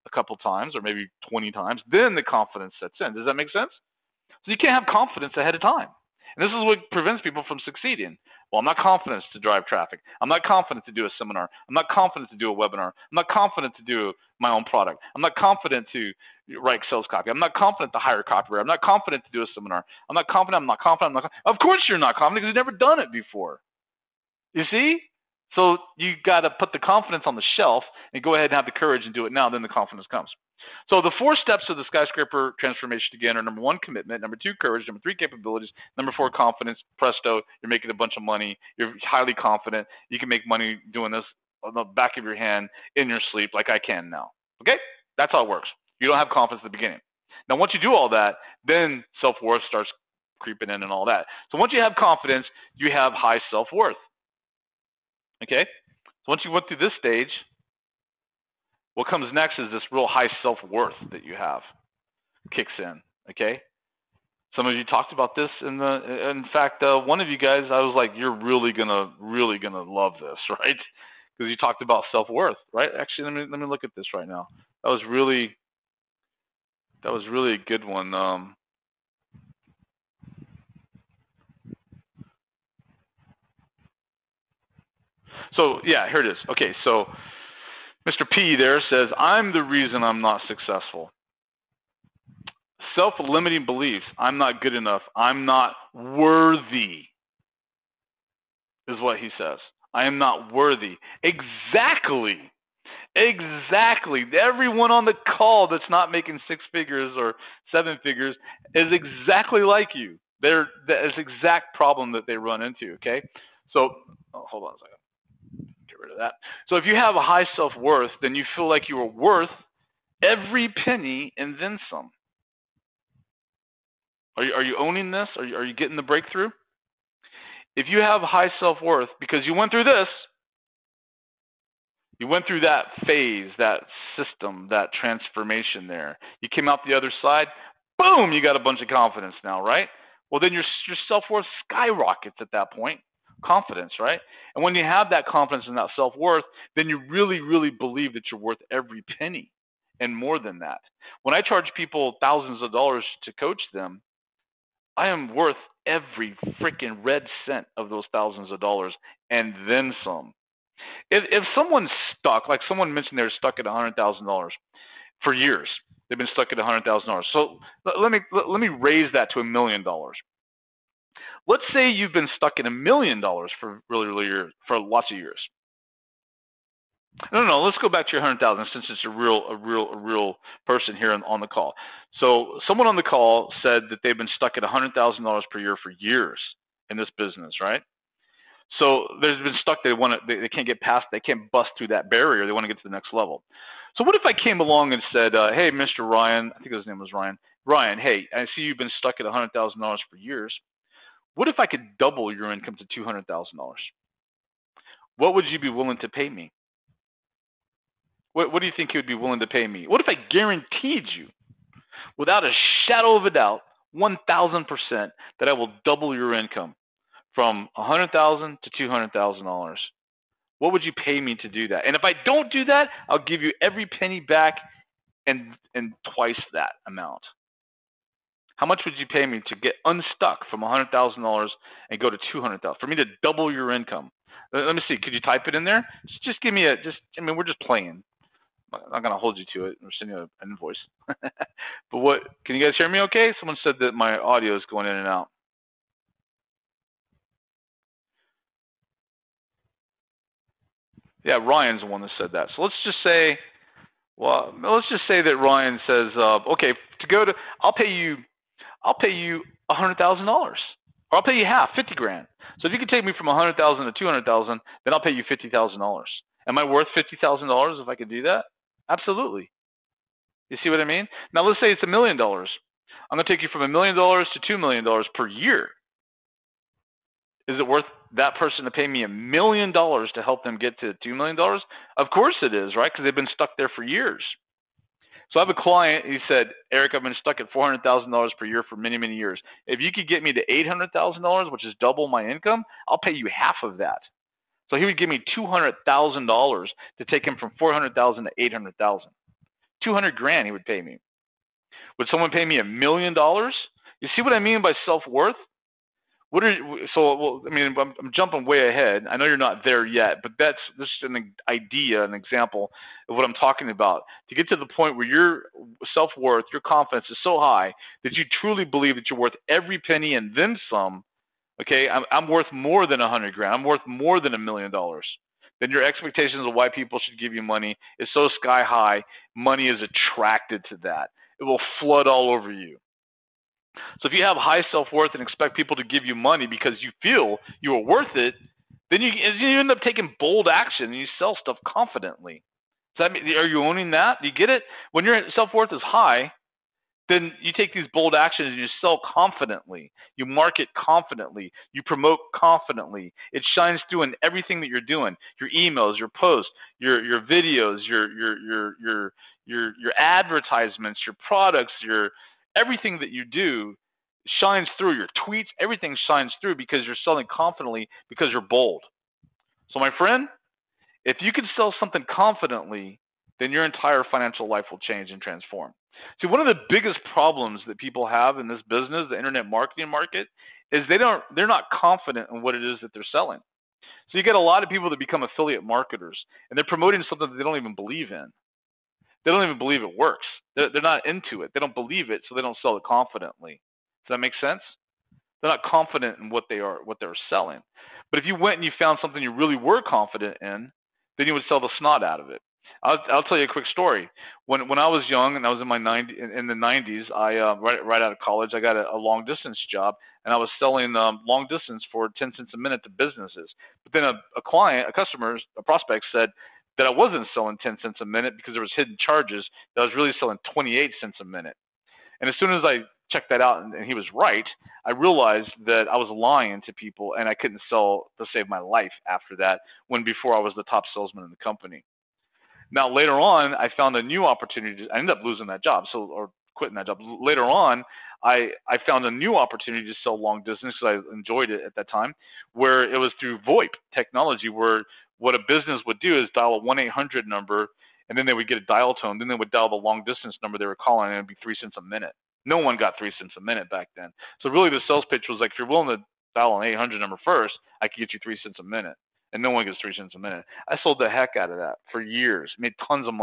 a couple times, or maybe 20 times, then the confidence sets in. Does that make sense? So you can't have confidence ahead of time. And this is what prevents people from succeeding. Well, I'm not confident to drive traffic. I'm not confident to do a seminar. I'm not confident to do a webinar. I'm not confident to do my own product. I'm not confident to write sales copy. I'm not confident to hire a copywriter. I'm not confident to do a seminar. I'm not confident. I'm not confident. Of course you're not confident because you've never done it before. You see? So you got to put the confidence on the shelf and go ahead and have the courage and do it now. Then the confidence comes. So the 4 steps of the skyscraper transformation again are: number 1, commitment; number 2, courage; number 3, capabilities; number 4, confidence. Presto, you're making a bunch of money. You're highly confident. You can make money doing this on the back of your hand in your sleep like I can now. Okay? That's how it works. You don't have confidence at the beginning. Now, once you do all that, then self-worth starts creeping in and all that. So once you have confidence, you have high self-worth. Okay? So once you went through this stage, what comes next is this real high self-worth that you have kicks in, okay? Some of you talked about this in fact, one of you guys, I was like, you're really gonna love this, right? Because you talked about self-worth, right? Actually, let me look at this right now. That was really a good one. So yeah, here it is. Okay, so Mr. P there says, I'm the reason I'm not successful. Self-limiting beliefs. I'm not good enough. I'm not worthy is what he says. I am not worthy. Exactly. Everyone on the call that's not making 6 figures or 7 figures is exactly like you. That is the exact problem that they run into. Okay, so hold on a second, get rid of that. So if you have a high self-worth, then you feel like you are worth every penny and then some. Are you owning this? Are you getting the breakthrough? If you have high self-worth because you went through this, you went through that phase, that system, that transformation there. You came out the other side, boom, you got a bunch of confidence now, right? Well, then your self-worth skyrockets at that point. Confidence, right? And when you have that confidence and that self-worth, then you really, really believe that you're worth every penny and more than that. When I charge people thousands of dollars to coach them, I am worth every freaking red cent of those thousands of dollars and then some. If someone's stuck, like someone mentioned, they're stuck at $100,000 for years. They've been stuck at $100,000. So let me raise that to $1 million. Let's say you've been stuck at $1 million for for lots of years. No. Let's go back to your 100,000 since it's a real person here on the call. So someone on the call said that they've been stuck at $100,000 per year for years in this business, right? So they've been stuck. They can't get past. They can't bust through that barrier. They want to get to the next level. So what if I came along and said, "Hey, Mr. Ryan," I think his name was Ryan. Ryan, hey, I see you've been stuck at $100,000 for years. What if I could double your income to $200,000? What would you be willing to pay me? What do you think you would be willing to pay me? What if I guaranteed you, without a shadow of a doubt, 1,000% that I will double your income from $100,000 to $200,000? What would you pay me to do that? And if I don't do that, I'll give you every penny back and twice that amount. How much would you pay me to get unstuck from $100,000 and go to $200,000? For me to double your income? Let me see. Could you type it in there? Just give me we're just playing. I'm not going to hold you to it. We're sending you an invoice. But can you guys hear me okay? Someone said that my audio is going in and out. Yeah, Ryan's the one that said that. So let's just say that Ryan says, okay, I'll pay you $100,000, or I'll pay you half, $50,000. So if you can take me from $100,000 to $200,000, then I'll pay you $50,000. Am I worth $50,000 if I could do that? Absolutely. You see what I mean? Now let's say it's $1 million. I'm going to take you from $1 million to $2 million per year. Is it worth that person to pay me $1 million to help them get to $2 million? Of course it is, right? Because they've been stuck there for years. So I have a client, he said, Eric, I've been stuck at $400,000 per year for many, many years. If you could get me to $800,000, which is double my income, I'll pay you half of that. So he would give me $200,000 to take him from $400,000 to $800,000. $200,000 he would pay me. Would someone pay me $1 million? You see what I mean by self-worth? I'm jumping way ahead. I know you're not there yet, but that's just an idea, an example of what I'm talking about. To get to the point where your self-worth, your confidence is so high that you truly believe that you're worth every penny and then some. Okay, I'm worth more than $100,000. I'm worth more than $1 million. Then your expectations of why people should give you money is so sky high. Money is attracted to that. It will flood all over you. So if you have high self-worth and expect people to give you money because you feel you are worth it, then you end up taking bold action and you sell stuff confidently. Does that mean, are you owning that? Do you get it? When your self-worth is high, then you take these bold actions and you sell confidently. You market confidently. You promote confidently. It shines through in everything that you're doing. Your emails, your posts, your videos, your advertisements, your products, everything that you do shines through. Your tweets, everything shines through because you're selling confidently because you're bold. So my friend, if you can sell something confidently, then your entire financial life will change and transform. See, one of the biggest problems that people have in this business, the internet marketing market, is they're not confident in what it is that they're selling. So you get a lot of people that become affiliate marketers, and they're promoting something that they don't even believe in. They don't even believe it works. They're not into it. They don't believe it, so they don't sell it confidently. Does that make sense? They're not confident in what they're selling. But if you went and you found something you really were confident in, then you would sell the snot out of it. I'll tell you a quick story. When I was young and I was in my in the 90s, I right out of college, I got a long distance job, and I was selling long distance for 10 cents a minute to businesses. But then a client, a customer, a prospect said that I wasn't selling 10 cents a minute because there was hidden charges. That I was really selling 28 cents a minute. And as soon as I checked that out and he was right, I realized that I was lying to people and I couldn't sell to save my life after that, when before I was the top salesman in the company. Now, later on, I found a new opportunity. I ended up losing that job, or quitting that job. Later on, I found a new opportunity to sell long distance because I enjoyed it at that time, where it was through VoIP technology, where what a business would do is dial a 1-800 number, and then they would get a dial tone. Then they would dial the long distance number they were calling, and it would be 3 cents a minute. No one got 3 cents a minute back then. So really the sales pitch was like, if you're willing to dial an 800 number first, I can get you 3 cents a minute. And no one gets 3 cents a minute. I sold the heck out of that for years. Made tons of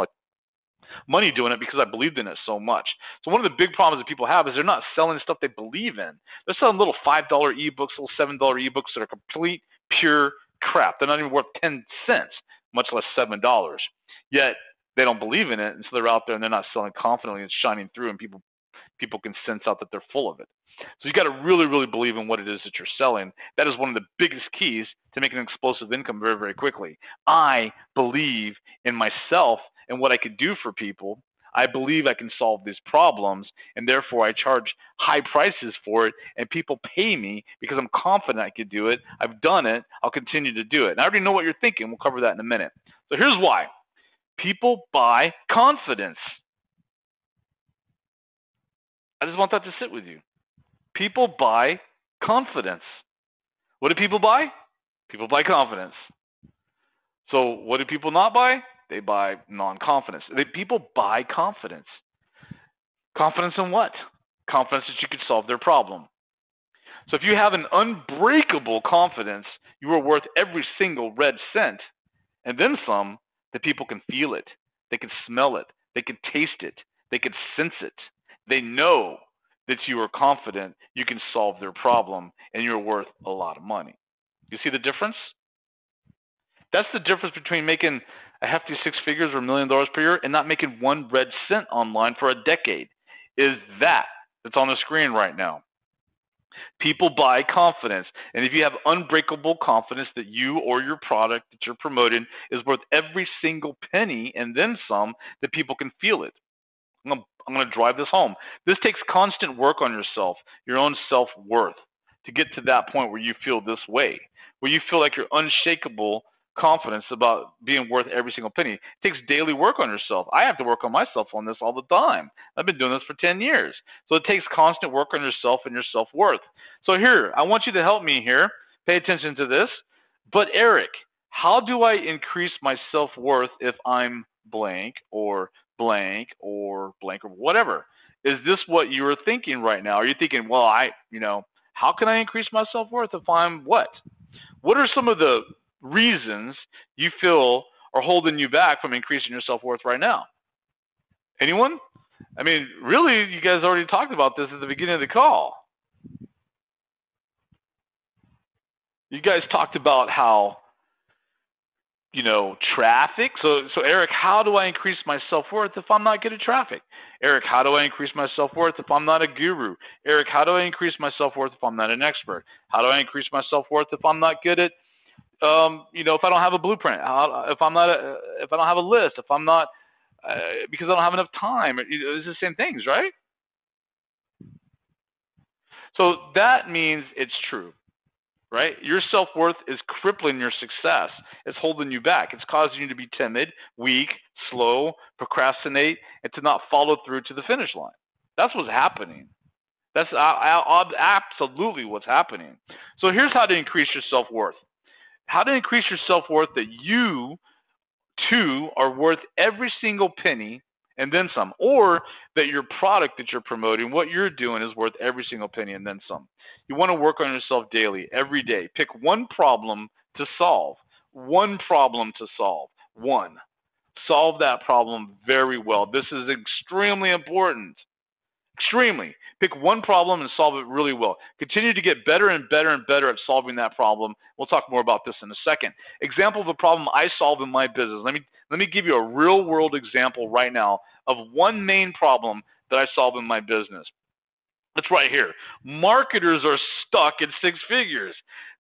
money doing it because I believed in it so much. So one of the big problems that people have is they're not selling stuff they believe in. They're selling little $5 ebooks, little $7 ebooks that are complete, pure crap. They're not even worth 10 cents, much less $7. Yet they don't believe in it, and so they're out there and they're not selling confidently. It's shining through, and people can sense out that they're full of it. So you got to really, really believe in what it is that you're selling. That is one of the biggest keys to making an explosive income very, very quickly. I believe in myself and what I could do for people. I believe I can solve these problems, and therefore I charge high prices for it, and people pay me because I'm confident I could do it. I've done it. I'll continue to do it. And I already know what you're thinking. We'll cover that in a minute. So here's why. People buy confidence. I just want that to sit with you. People buy confidence. What do people buy? People buy confidence. So what do people not buy? They buy non-confidence. People buy confidence. Confidence in what? Confidence that you could solve their problem. So if you have an unbreakable confidence, you are worth every single red cent, and then some, that people can feel it. They can smell it. They can taste it. They can sense it. They know that you are confident you can solve their problem, and you're worth a lot of money. You see the difference? That's the difference between making a hefty 6 figures or $1 million per year and not making 1 red cent online for a decade. Is that's on the screen right now. People buy confidence. And if you have unbreakable confidence that you or your product that you're promoting is worth every single penny and then some, that people can feel it. I'm going to drive this home. This takes constant work on yourself, your own self-worth, to get to that point where you feel this way, where you feel like you're unshakable confidence about being worth every single penny. It takes daily work on yourself. I have to work on myself on this all the time. I've been doing this for 10 years. So it takes constant work on yourself and your self-worth. So here, I want you to help me here. Pay attention to this. But Eric, how do I increase my self-worth if I'm blank or blank or blank or whatever? Is this what you're thinking right now? Are you thinking, well, how can I increase my self-worth if I'm what? What are some of the reasons you feel are holding you back from increasing your self-worth right now? Anyone? I mean, really, you guys already talked about this at the beginning of the call. You guys talked about how, traffic. So Eric, how do I increase my self-worth if I'm not good at traffic? Eric, how do I increase my self-worth if I'm not a guru? Eric, how do I increase my self-worth if I'm not an expert? How do I increase my self-worth if I'm not good at if I don't have a blueprint, if I don't have a list, if I'm not, because I don't have enough time, it's the same things, right? So that means it's true, right? Your self-worth is crippling your success. It's holding you back. It's causing you to be timid, weak, slow, procrastinate, and to not follow through to the finish line. That's what's happening. That's absolutely what's happening. So here's how to increase your self-worth. How to increase your self-worth that you, too, are worth every single penny and then some, or that your product that you're promoting, what you're doing, is worth every single penny and then some. You want to work on yourself daily, every day. Pick one problem to solve. One problem to solve. One. Solve that problem very well. This is extremely important. Extremely. Pick one problem and solve it really well. Continue to get better and better and better at solving that problem. We'll talk more about this in a second. Example of a problem I solve in my business. Let me give you a real world example right now of one main problem that I solve in my business. It's right here. Marketers are stuck at six figures.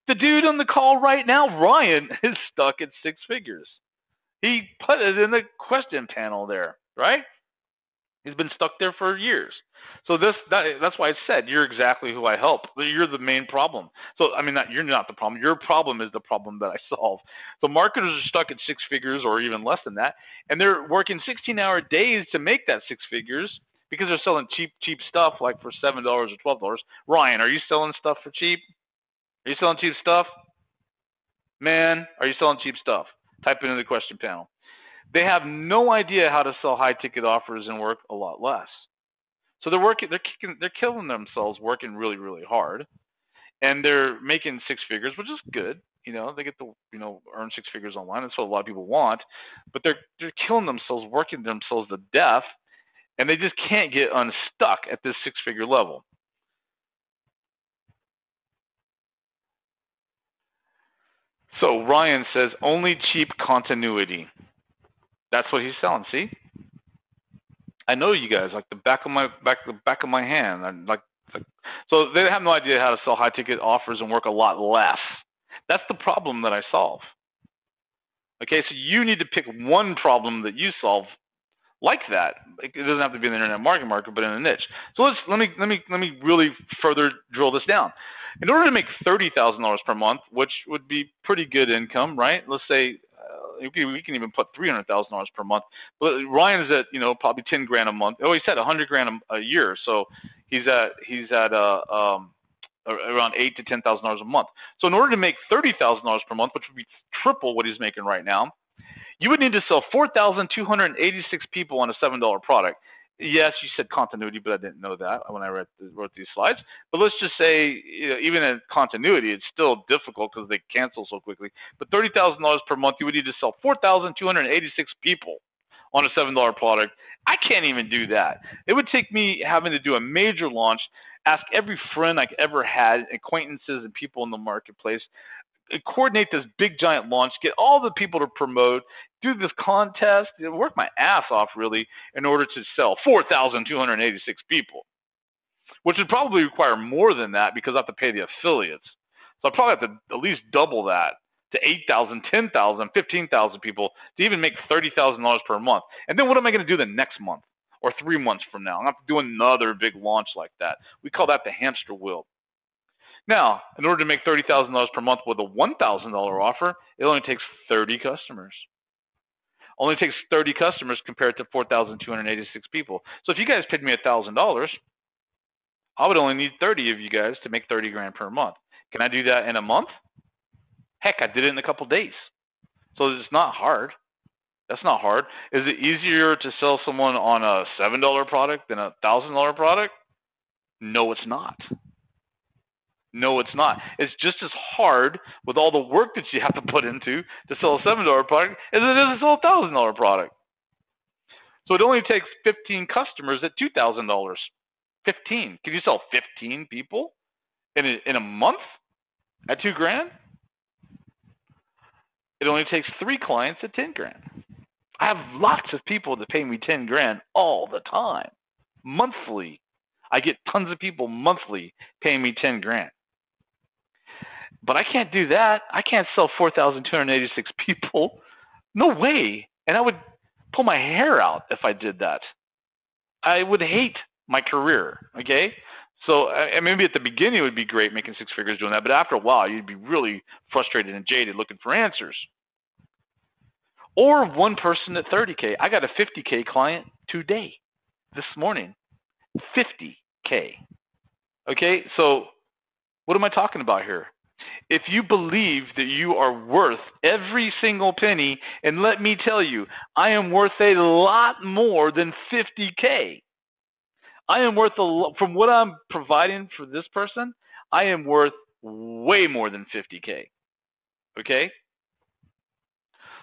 The dude on the call right now, Ryan, is stuck at six figures. He put it in the question panel there, right? He's been stuck there for years. So that's why I said you're exactly who I help. You're the main problem. So I mean, you're not the problem. Your problem is the problem that I solve. So marketers are stuck at six figures or even less than that, and they're working 16-hour days to make that six figures because they're selling cheap stuff like for $7 or $12. Ryan, are you selling stuff for cheap? Are you selling cheap stuff? Man, are you selling cheap stuff? Type it into the question panel. They have no idea how to sell high-ticket offers and work a lot less. So they're killing themselves working really, really hard, and they're making six figures, which is good. They get to earn six figures online. That's what a lot of people want, but they're killing themselves, working themselves to death, and they just can't get unstuck at this six-figure level. So Ryan says only cheap continuity. That's what he's selling. See, I know you guys like the back of my hand. So they have no idea how to sell high ticket offers and work a lot less. That's the problem that I solve. Okay, so you need to pick one problem that you solve like that. It doesn't have to be in the internet market, but in a niche. So let me really further drill this down. In order to make $30,000 per month, which would be pretty good income, right? Let's say we can even put $300,000 per month. But Ryan's at probably 10 grand a month. Oh, he said 100 grand a year. So he's at around $8,000 to $10,000 a month. So in order to make $30,000 per month, which would be triple what he's making right now, you would need to sell 4,286 people on a $7 product. Yes, you said continuity, but I didn't know that when I wrote these slides. But let's just say, even in continuity, it's still difficult because they cancel so quickly. But $30,000 per month, you would need to sell 4,286 people on a $7 product. I can't even do that. It would take me having to do a major launch, ask every friend I ever had, acquaintances and people in the marketplace, coordinate this big giant launch, get all the people to promote, do this contest, work my ass off really in order to sell 4,286 people, which would probably require more than that because I have to pay the affiliates. So I probably have to at least double that to 8,000, 10,000, 15,000 people to even make $30,000 per month. And then what am I going to do the next month or 3 months from now? I'm going to have to do another big launch like that. We call that the hamster wheel. Now, in order to make $30,000 per month with a $1,000 offer, it only takes 30 customers. Only takes 30 customers compared to 4,286 people. So if you guys paid me $1,000, I would only need 30 of you guys to make 30 grand per month. Can I do that in a month? Heck, I did it in a couple days. So it's not hard. That's not hard. Is it easier to sell someone on a $7 product than a $1,000 product? No, it's not. No, it's not. It's just as hard with all the work that you have to put into to sell a $7 product as it is to sell a $1,000 product. So it only takes 15 customers at $2,000. 15. Can you sell 15 people in a month at $2 grand? It only takes 3 clients at 10 grand. I have lots of people that pay me 10 grand all the time, monthly. I get tons of people monthly paying me 10 grand. But I can't do that. I can't sell 4,286 people. No way. And I would pull my hair out if I did that. I would hate my career, okay? So maybe at the beginning it would be great making 6 figures doing that, but after a while you'd be really frustrated and jaded looking for answers. Or one person at 30K. I got a 50K client today, this morning. 50K. Okay, so what am I talking about here? If you believe that you are worth every single penny, and let me tell you, I am worth a lot more than 50K. I am worth from what I'm providing for this person, I am worth way more than 50K. Okay?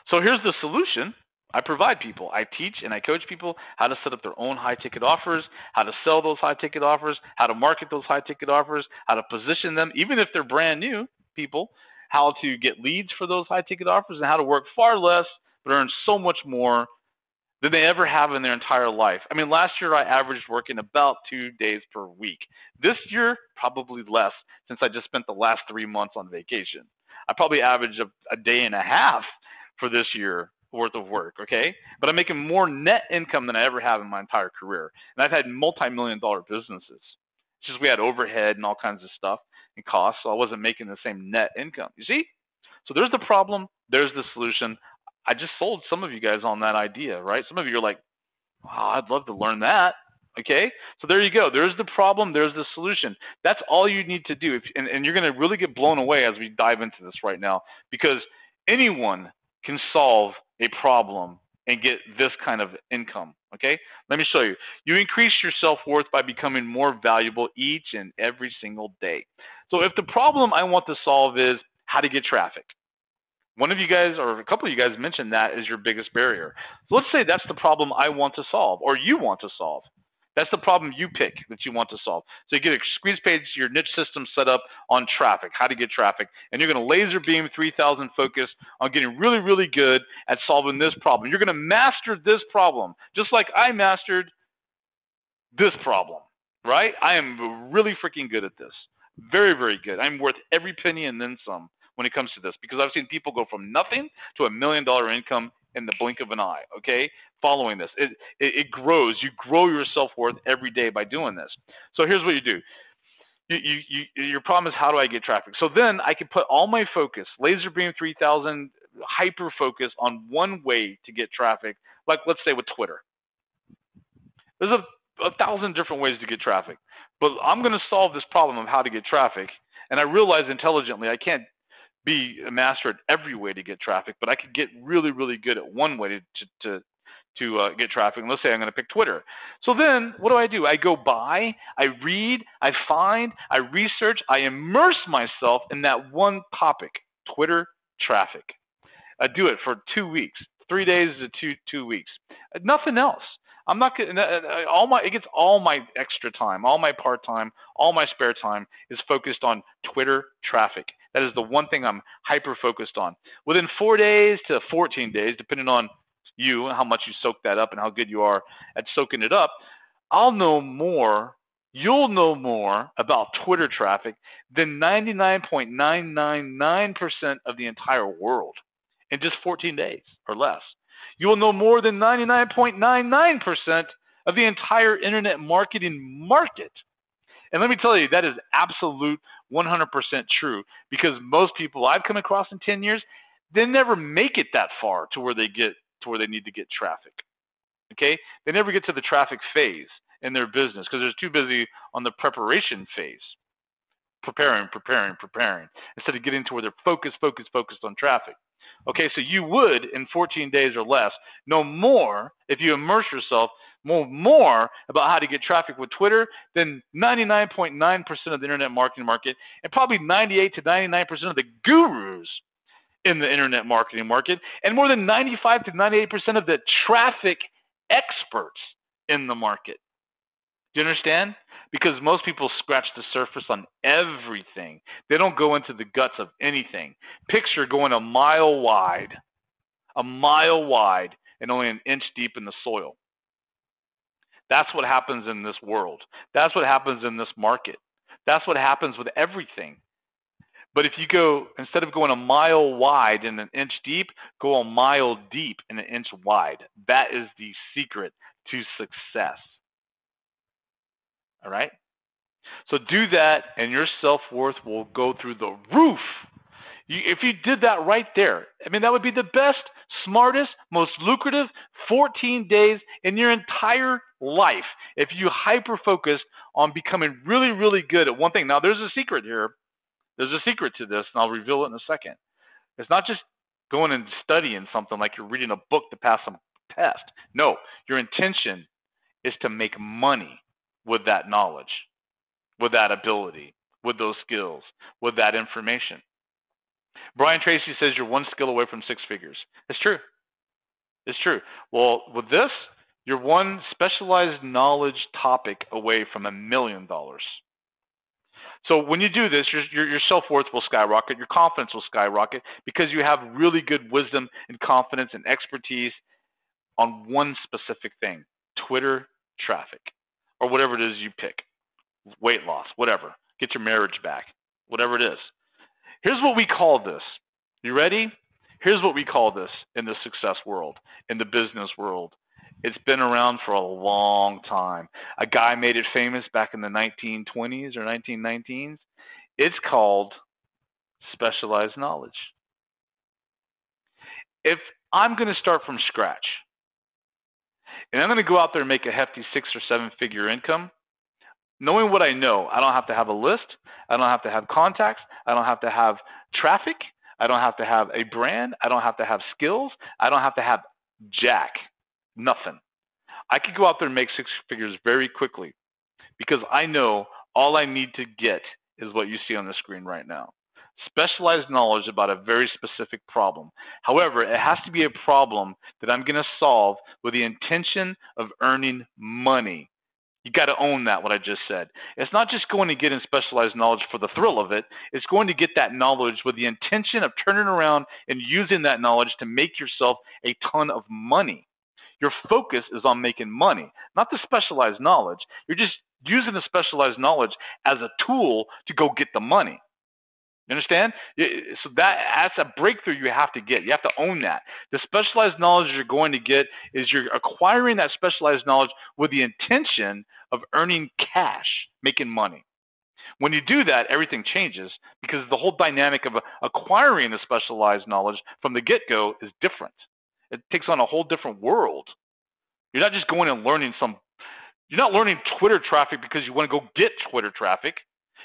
So here's the solution. I provide people. I teach and I coach people how to set up their own high-ticket offers, how to sell those high-ticket offers, how to market those high-ticket offers, how to position them, even if they're brand new people, how to get leads for those high-ticket offers, and how to work far less but earn so much more than they ever have in their entire life. I mean, last year I averaged working about 2 days per week. This year, probably less, since I just spent the last 3 months on vacation. I probably averaged a day and a half for this year worth of work, okay? But I'm making more net income than I ever have in my entire career. And I've had multi-million-dollar businesses. It's just we had overhead and all kinds of stuff and costs, so I wasn't making the same net income. You see? So there's the problem. There's the solution. I just sold some of you guys on that idea, right? Some of you are like, wow, I'd love to learn that. Okay, so there you go. There's the problem. There's the solution. That's all you need to do. And you're going to really get blown away as we dive into this right now, because anyone can solve a problem and get this kind of income. Okay, let me show you. You increase your self-worth by becoming more valuable each and every single day. So if the problem I want to solve is how to get traffic, one of you guys or a couple of you guys mentioned that is your biggest barrier. So let's say that's the problem I want to solve, or you want to solve. That's the problem you pick that you want to solve. So you get a squeeze page, your niche system set up on traffic, how to get traffic, and you're going to laser beam 3000 focus on getting really, really good at solving this problem. You're going to master this problem, just like I mastered this problem, right? I am really freaking good at this. Very, very good. I'm worth every penny and then some when it comes to this, because I've seen people go from nothing to $1 million income in the blink of an eye, okay? Following this. It grows. You grow your self-worth every day by doing this. So here's what you do. Your problem is, how do I get traffic? So then I can put all my focus, laser beam 3000, hyper focus on one way to get traffic, like let's say with Twitter. There's a thousand different ways to get traffic, but I'm going to solve this problem of how to get traffic, and I realize intelligently I can't be a master at every way to get traffic, but I could get really, really good at one way to get traffic. And let's say I'm going to pick Twitter. So then what do? I go by, I read, I find, I research, I immerse myself in that one topic, Twitter traffic. I do it for 2 weeks, 3 days to 2 weeks. Nothing else. I'm not it gets all my extra time, all my part time, all my spare time is focused on Twitter traffic. That is the one thing I'm hyper focused on. Within 4 days to 14 days, depending on you, how much you soak that up and how good you are at soaking it up, I'll know more, you'll know more about Twitter traffic than 99.999% of the entire world in just 14 days or less. You will know more than 99.99% of the entire internet marketing market. And let me tell you, that is absolute 100% true, because most people I've come across in 10 years, they never make it that far to where they need to get traffic. Okay? They never get to the traffic phase in their business because they're too busy on the preparation phase. Preparing, instead of getting to where they're focused on traffic. Okay, so you would, in 14 days or less, know more if you immerse yourself more about how to get traffic with Twitter than 99.9% of the internet marketing market, and probably 98 to 99% of the gurus in the internet marketing market, and more than 95 to 98% of the traffic experts in the market. Do you understand? Because most people scratch the surface on everything. They don't go into the guts of anything. Picture going a mile wide, and only an inch deep in the soil. That's what happens in this world. That's what happens in this market. That's what happens with everything. But if you go, instead of going a mile wide and an inch deep, go a mile deep and an inch wide. That is the secret to success. All right? So do that, and your self-worth will go through the roof. If you did that right there, I mean, that would be the best, smartest, most lucrative 14 days in your entire life if you hyper-focused on becoming really, really good at one thing. Now, there's a secret here. There's a secret to this, and I'll reveal it in a second. It's not just going and studying something like you're reading a book to pass some test. No, your intention is to make money with that knowledge, with that ability, with those skills, with that information. Brian Tracy says you're one skill away from six figures. It's true. It's true. Well, with this, you're one specialized knowledge topic away from $1 million. So when you do this, your self-worth will skyrocket, your confidence will skyrocket because you have really good wisdom and confidence and expertise on one specific thing, Twitter traffic, or whatever it is you pick, weight loss, whatever, get your marriage back, whatever it is. Here's what we call this. You ready? Here's what we call this in the success world, in the business world. It's been around for a long time. A guy made it famous back in the 1920s or 1919s. It's called specialized knowledge. If I'm going to start from scratch and I'm going to go out there and make a hefty 6 or 7 figure income, knowing what I know, I don't have to have a list. I don't have to have contacts. I don't have to have traffic. I don't have to have a brand. I don't have to have skills. I don't have to have jack. Nothing. I could go out there and make 6 figures very quickly because I know all I need to get is what you see on the screen right now. Specialized knowledge about a very specific problem. However, it has to be a problem that I'm going to solve with the intention of earning money. You got to own that, what I just said. It's not just going to get in specialized knowledge for the thrill of it. It's going to get that knowledge with the intention of turning around and using that knowledge to make yourself a ton of money. Your focus is on making money, not the specialized knowledge. You're just using the specialized knowledge as a tool to go get the money. You understand? So that's a breakthrough you have to get. You have to own that. The specialized knowledge you're going to get is you're acquiring that specialized knowledge with the intention of earning cash, making money. When you do that, everything changes because the whole dynamic of acquiring the specialized knowledge from the get-go is different. It takes on a whole different world. You're not just going and learning you're not learning Twitter traffic because you want to go get Twitter traffic.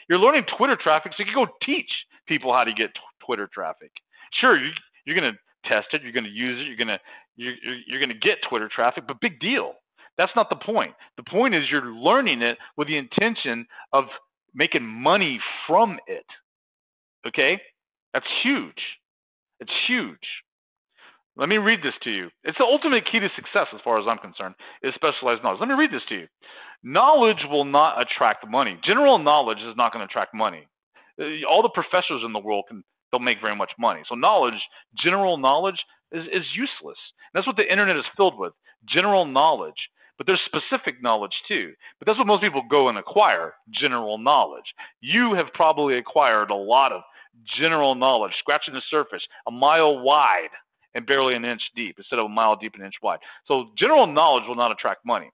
You're learning Twitter traffic so you can go teach people how to get Twitter traffic. Sure, you're going to test it, you're going to use it, you're going to get Twitter traffic, but big deal. That's not the point. The point is you're learning it with the intention of making money from it. Okay? That's huge. It's huge. Let me read this to you. It's the ultimate key to success as far as I'm concerned, is specialized knowledge. Let me read this to you. Knowledge will not attract money. General knowledge is not going to attract money. All the professors in the world don't make very much money. So knowledge, general knowledge, is useless. And that's what the internet is filled with, general knowledge. But there's specific knowledge too. But that's what most people go and acquire, general knowledge. You have probably acquired a lot of general knowledge, scratching the surface, a mile wide and barely an inch deep instead of a mile deep and an inch wide. So general knowledge will not attract money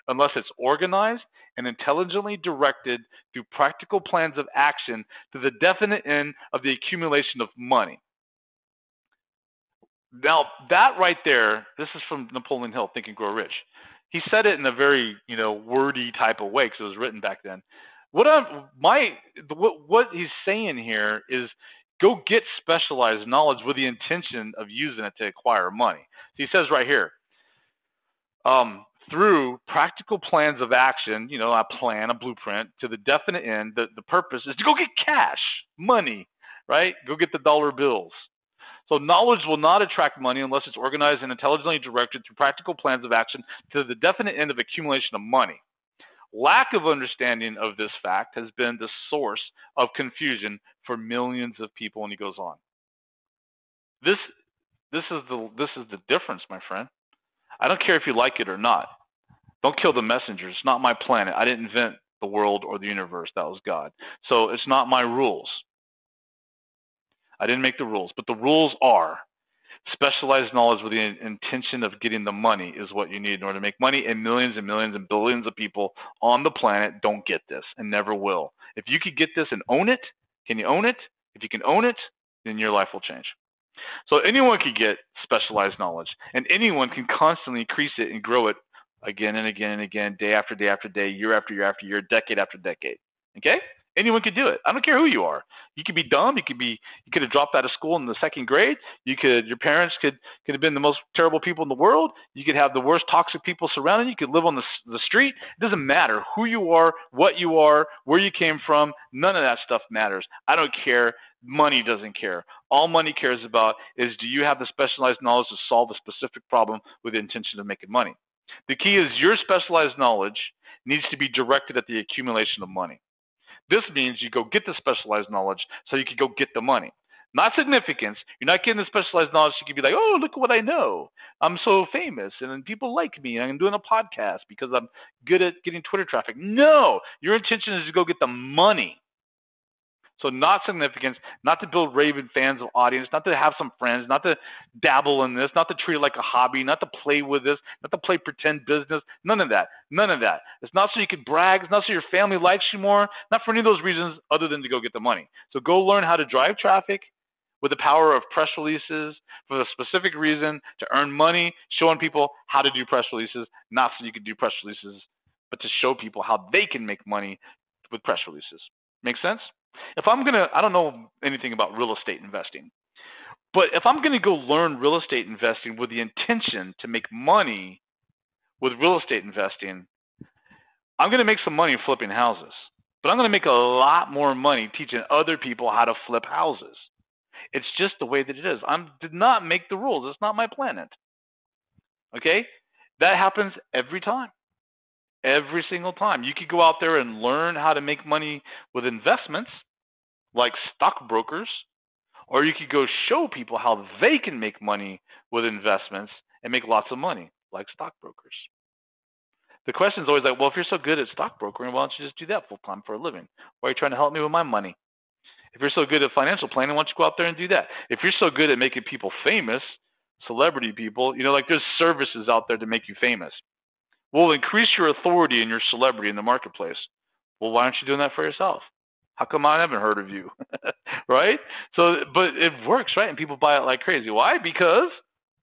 unless it's organized and intelligently directed through practical plans of action to the definite end of the accumulation of money. Now, that right there, this is from Napoleon Hill, Think and Grow Rich. He said it in a very, wordy type of way because it was written back then. What he's saying here is go get specialized knowledge with the intention of using it to acquire money. So he says right here, through practical plans of action, a plan, a blueprint, to the definite end, the purpose is to go get cash, money, right? Go get the dollar bills. So knowledge will not attract money unless it's organized and intelligently directed through practical plans of action to the definite end of accumulation of money. Lack of understanding of this fact has been the source of confusion for millions of people, and he goes on. This is the difference, my friend. I don't care if you like it or not. Don't kill the messenger. It's not my planet. I didn't invent the world or the universe. That was God. So it's not my rules. I didn't make the rules, but the rules are specialized knowledge with the intention of getting the money is what you need in order to make money, and millions and millions and billions of people on the planet don't get this and never will. If you could get this and own it, can you own it? If you can own it, then your life will change. So anyone can get specialized knowledge, and anyone can constantly increase it and grow it again and again and again, day after day after day, year after year after year, decade after decade. Okay? Anyone could do it. I don't care who you are. You could be dumb. You could have dropped out of school in the second grade. Your parents could have been the most terrible people in the world. You could have the worst toxic people surrounding you. You could live on the street. It doesn't matter who you are, what you are, where you came from. None of that stuff matters. I don't care. Money doesn't care. All money cares about is, do you have the specialized knowledge to solve a specific problem with the intention of making money? The key is your specialized knowledge needs to be directed at the accumulation of money. This means you go get the specialized knowledge so you can go get the money. Not significance. You're not getting the specialized knowledge. You can be like, oh, look at what I know. I'm so famous and people like me and I'm doing a podcast because I'm good at getting Twitter traffic. No, your intention is to go get the money. So not significance, not to build raving fans of audience, not to have some friends, not to dabble in this, not to treat it like a hobby, not to play with this, not to play pretend business, none of that, none of that. It's not so you can brag, it's not so your family likes you more, not for any of those reasons other than to go get the money. So go learn how to drive traffic with the power of press releases for the specific reason to earn money, showing people how to do press releases, not so you can do press releases, but to show people how they can make money with press releases. Make sense? I don't know anything about real estate investing, but if I'm going to go learn real estate investing with the intention to make money with real estate investing, I'm going to make some money flipping houses, but I'm going to make a lot more money teaching other people how to flip houses. It's just the way that it is. I did not make the rules. It's not my planet. Okay? That happens every time. Every single time. You could go out there and learn how to make money with investments like stockbrokers, or you could go show people how they can make money with investments and make lots of money like stockbrokers. The question is always like, well, if you're so good at stockbrokering, why don't you just do that full time for a living? Why are you trying to help me with my money? If you're so good at financial planning, why don't you go out there and do that? If you're so good at making people famous, celebrity people, like there's services out there to make you famous. Will increase your authority and your celebrity in the marketplace. Well, why aren't you doing that for yourself? How come I haven't heard of you? Right? So, but it works, right? And people buy it like crazy. Why? Because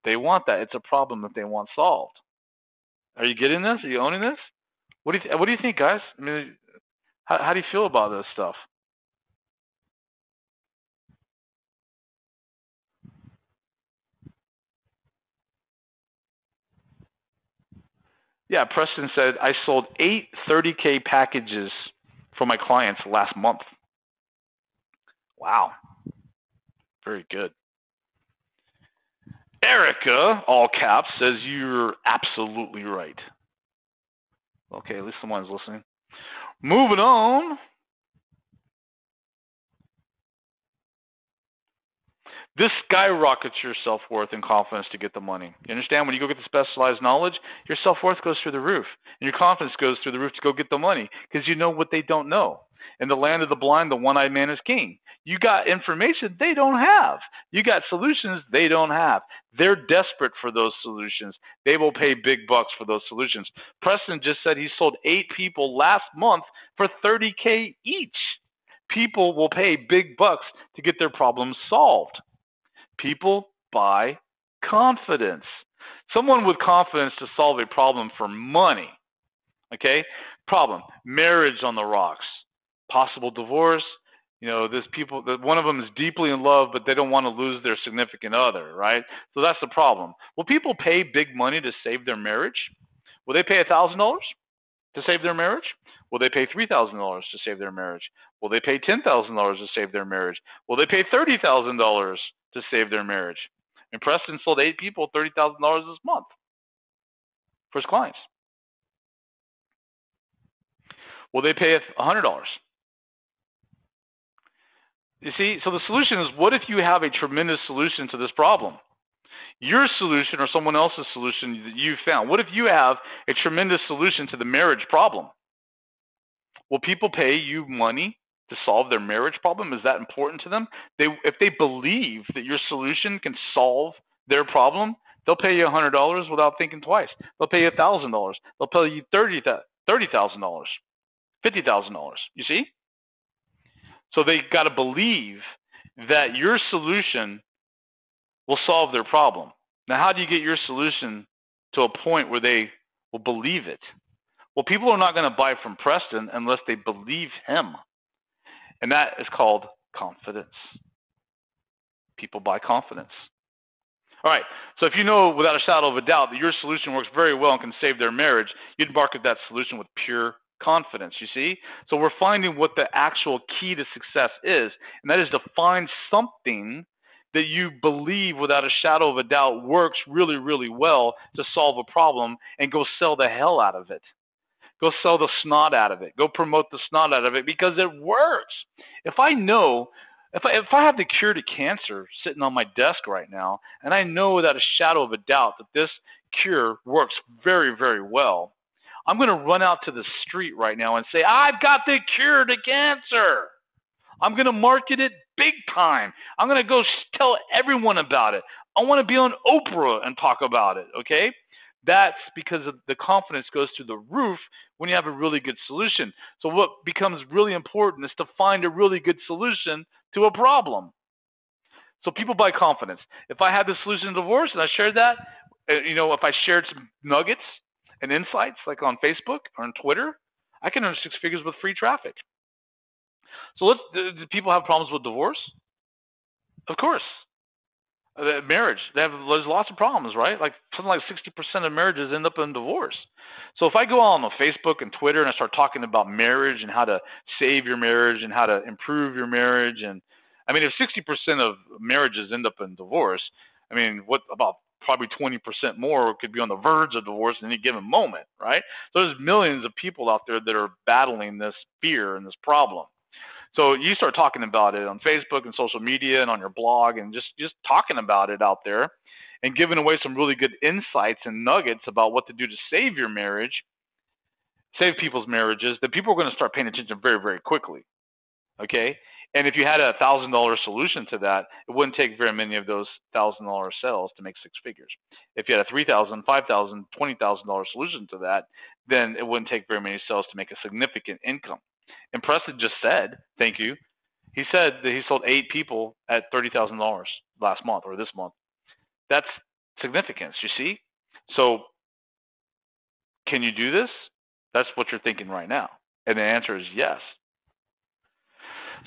they want that. It's a problem that they want solved. Are you getting this? Are you owning this? What do you think, guys? I mean, how do you feel about this stuff? Yeah, Preston said, I sold 8 30K packages for my clients last month. Wow. Very good. Erica, all caps, says you're absolutely right. Okay, at least someone's listening. Moving on. This skyrockets your self-worth and confidence to get the money. You understand? When you go get the specialized knowledge, your self-worth goes through the roof, and your confidence goes through the roof to go get the money because you know what they don't know. In the land of the blind, the one-eyed man is king. You got information they don't have. You got solutions they don't have. They're desperate for those solutions. They will pay big bucks for those solutions. Preston just said he sold 8 people last month for $30K each. People will pay big bucks to get their problems solved. People buy confidence. Someone with confidence to solve a problem for money. Okay? Problem. Marriage on the rocks. Possible divorce. There's people that one of them is deeply in love, but they don't want to lose their significant other, right? So that's the problem. Will people pay big money to save their marriage? Will they pay $1,000 to save their marriage? Will they pay $3,000 to save their marriage? Will they pay $10,000 to save their marriage? Will they pay $30,000 to save their marriage? And Preston sold 8 people $30,000 this month for his clients. Will they pay $100? You see, so the solution is, what if you have a tremendous solution to this problem? Your solution or someone else's solution that you found. What if you have a tremendous solution to the marriage problem? Will people pay you money to solve their marriage problem? Is that important to them? If they believe that your solution can solve their problem, they'll pay you $100 without thinking twice. They'll pay you $1,000. They'll pay you $30,000, $50,000. You see? So they got to believe that your solution will solve their problem. Now, how do you get your solution to a point where they will believe it? Well, people are not going to buy from Preston unless they believe him. And that is called confidence. People buy confidence. All right, so if you know without a shadow of a doubt that your solution works very well and can save their marriage, you'd market that solution with pure confidence, you see? So we're finding what the actual key to success is, and that is to find something that you believe without a shadow of a doubt works really, really well to solve a problem, and go sell the hell out of it. Go sell the snot out of it. Go promote the snot out of it because it works. If I know, if I have the cure to cancer sitting on my desk right now, and I know without a shadow of a doubt that this cure works very, very well, I'm going to run out to the street right now and say, I've got the cure to cancer. I'm going to market it big time. I'm going to go tell everyone about it. I want to be on Oprah and talk about it, okay? That's because of the confidence goes through the roof when you have a really good solution. So what becomes really important is to find a really good solution to a problem. So people buy confidence. If I had the solution to divorce and I shared that, if I shared some nuggets and insights like on Facebook or on Twitter, I can earn 6 figures with free traffic. So do people have problems with divorce? Of course. Marriage, there's lots of problems, right? Like something like 60% of marriages end up in divorce. So if I go on Facebook and Twitter and I start talking about marriage and how to save your marriage and how to improve your marriage, and I mean, if 60% of marriages end up in divorce, I mean, what about probably 20% more could be on the verge of divorce at any given moment, right? So there's millions of people out there that are battling this fear and this problem. So you start talking about it on Facebook and social media and on your blog, and just talking about it out there and giving away some really good insights and nuggets about what to do to save your marriage, save people's marriages, that people are going to start paying attention very, very quickly, okay? And if you had a $1,000 solution to that, it wouldn't take very many of those $1,000 sales to make 6 figures. If you had a $3,000, $5,000, $20,000 solution to that, then it wouldn't take very many sales to make a significant income. And Preston just said, thank you. He said that he sold 8 people at $30,000 last month or this month. That's significance, you see? So can you do this? That's what you're thinking right now. And the answer is yes.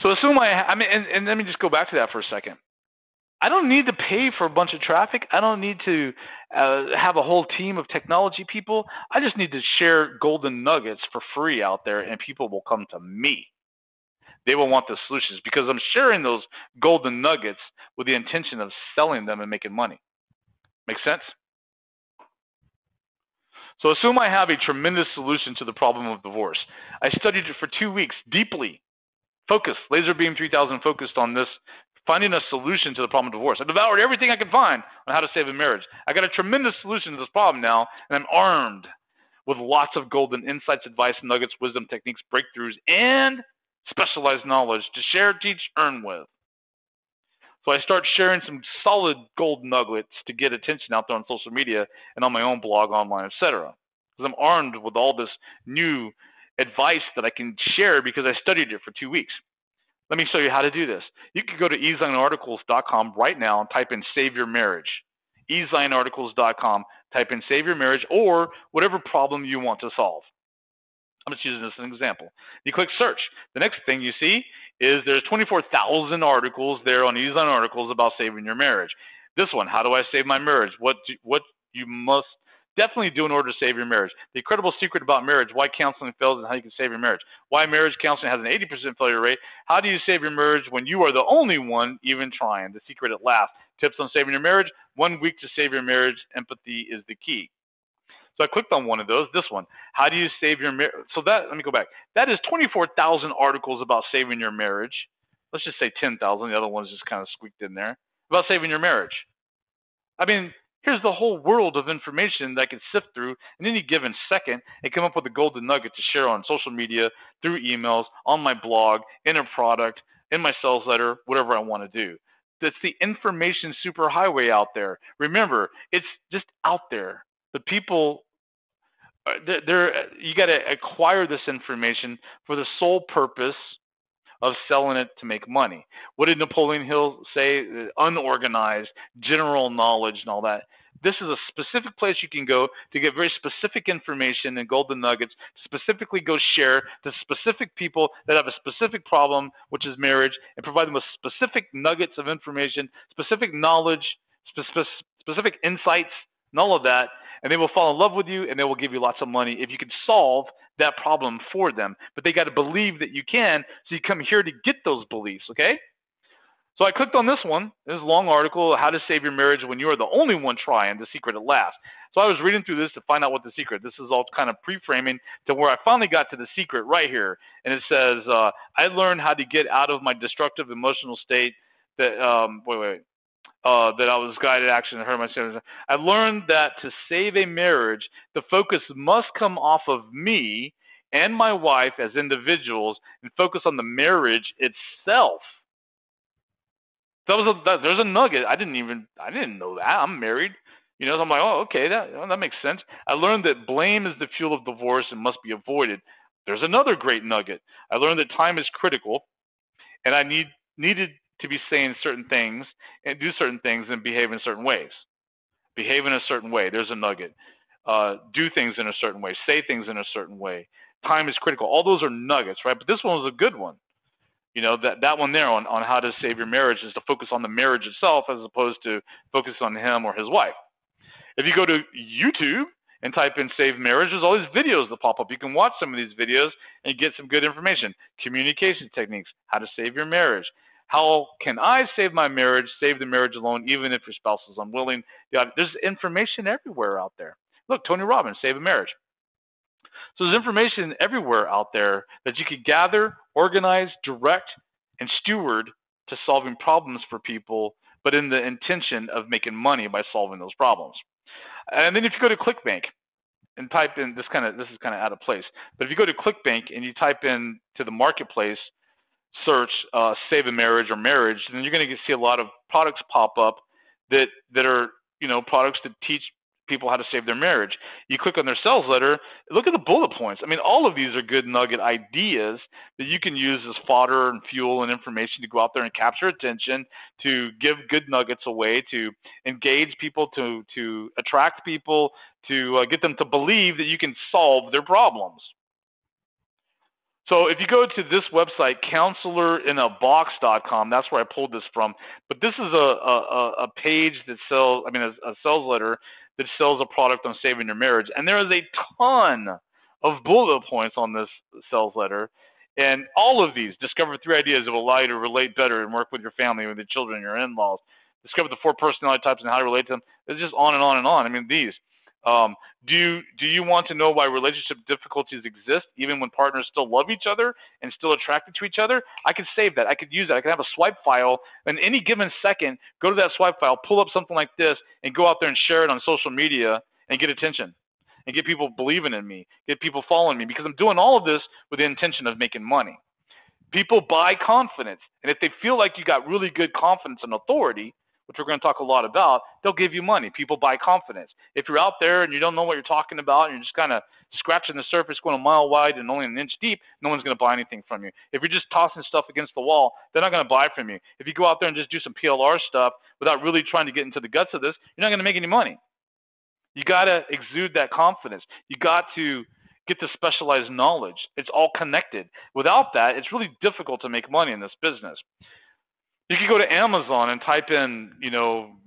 So assume and let me just go back to that for a second. I don't need to pay for a bunch of traffic. I don't need to have a whole team of technology people. I just need to share golden nuggets for free out there, and people will come to me. They will want the solutions because I'm sharing those golden nuggets with the intention of selling them and making money. Make sense? So assume I have a tremendous solution to the problem of divorce. I studied it for 2 weeks deeply, focused, laser beam 3000 focused on this, finding a solution to the problem of divorce. I devoured everything I could find on how to save a marriage. I got a tremendous solution to this problem now, and I'm armed with lots of golden insights, advice, nuggets, wisdom, techniques, breakthroughs, and specialized knowledge to share, teach, earn with. So I start sharing some solid gold nuggets to get attention out there on social media and on my own blog, online, etc. Because I'm armed with all this new advice that I can share because I studied it for 2 weeks. Let me show you how to do this. You can go to Qzx900.com right now and type in Save Your Marriage. Qzx900.com, type in Save Your Marriage or whatever problem you want to solve. I'm just using this as an example. You click search. The next thing you see is there's 24,000 articles there on Qzx900 articles about saving your marriage. This one, how do I save my marriage? What you must definitely do in order to save your marriage. The incredible secret about marriage, why counseling fails and how you can save your marriage. Why marriage counseling has an 80% failure rate. How do you save your marriage when you are the only one even trying? The secret at last. Tips on saving your marriage. 1 week to save your marriage. Empathy is the key. So I clicked on one of those, this one. How do you save your marriage? So that, let me go back. That is 24,000 articles about saving your marriage. Let's just say 10,000. The other one's just kind of squeaked in there. About saving your marriage. I mean, here's the whole world of information that I can sift through in any given second and come up with a golden nugget to share on social media, through emails, on my blog, in a product, in my sales letter, whatever I want to do. That's the information superhighway out there. Remember, it's just out there. The people, you got to acquire this information for the sole purpose of selling it to make money. What did Napoleon Hill say? Unorganized, general knowledge and all that. this is a specific place you can go to get very specific information and golden nuggets, specifically go share to specific people that have a specific problem, which is marriage, and provide them with specific nuggets of information, specific knowledge, specific insights, and all of that, and they will fall in love with you, and they will give you lots of money if you can solve that problem for them. But they got to believe that you can, so you come here to get those beliefs, okay? So I clicked on this one. This is a long article, How to Save Your Marriage When You Are the Only One Trying, The Secret at Last. So I was reading through this to find out what the secret. This is all kind of pre-framing to where I finally got to the secret right here. And it says, I learned how to get out of my destructive emotional state that, that I was guided action and hurt myself. I learned that to save a marriage, the focus must come off of me and my wife as individuals and focus on the marriage itself. There's a nugget. I didn't know that. I'm married. So I'm like, oh, okay, that makes sense. I learned that blame is the fuel of divorce and must be avoided. There's another great nugget. I learned that time is critical, and I needed to be saying certain things and do certain things and behave in certain ways. Behave in a certain way. There's a nugget. Do things in a certain way. Say things in a certain way. Time is critical. All those are nuggets, right? But this one was a good one. That one there on how to save your marriage is to focus on the marriage itself as opposed to focus on him or his wife. If you go to YouTube and type in save marriage, there's all these videos that pop up. You can watch some of these videos and get some good information. Communication techniques, how to save your marriage. How can I save my marriage, save the marriage alone, even if your spouse is unwilling? There's information everywhere out there. Look, Tony Robbins, Save a Marriage. So there's information everywhere out there that you could gather, organize, direct, and steward to solving problems for people, but in the intention of making money by solving those problems. And then if you go to ClickBank and type in, this is kind of out of place, but if you go to ClickBank and you type in to the marketplace, search Save a Marriage or marriage, then you're going to see a lot of products pop up that are products that teach people how to save their marriage. You click on their sales letter, look at the bullet points. I mean, all of these are good nugget ideas that you can use as fodder and fuel and information to go out there and capture attention, to give good nuggets away, to engage people, to attract people, to get them to believe that you can solve their problems. So if you go to this website, counselorinabox.com, that's where I pulled this from. But this is a page that sells, a sales letter that sells a product on saving your marriage. And there is a ton of bullet points on this sales letter. And all of these, discover 3 ideas that will allow you to relate better and work with your family, with your children, your in-laws. Discover the 4 personality types and how to relate to them. It's just on and on and on. I mean, these. Do you want to know why relationship difficulties exist even when partners still love each other and still attracted to each other? I could save that. I could use that. I could have a swipe file, and any given second, go to that swipe file, pull up something like this, and go out there and share it on social media and get attention and get people believing in me, get people following me, because I'm doing all of this with the intention of making money. People buy confidence, and if they feel like you got really good confidence and authority, which we're going to talk a lot about, they'll give you money. People buy confidence. If you're out there and you don't know what you're talking about and you're just kind of scratching the surface, going a mile wide and only an inch deep, no one's going to buy anything from you. If you're just tossing stuff against the wall, they're not going to buy from you. If you go out there and just do some PLR stuff without really trying to get into the guts of this, you're not going to make any money. You got to exude that confidence. You got to get the specialized knowledge. It's all connected. Without that, it's really difficult to make money in this business. You could go to Amazon and type in,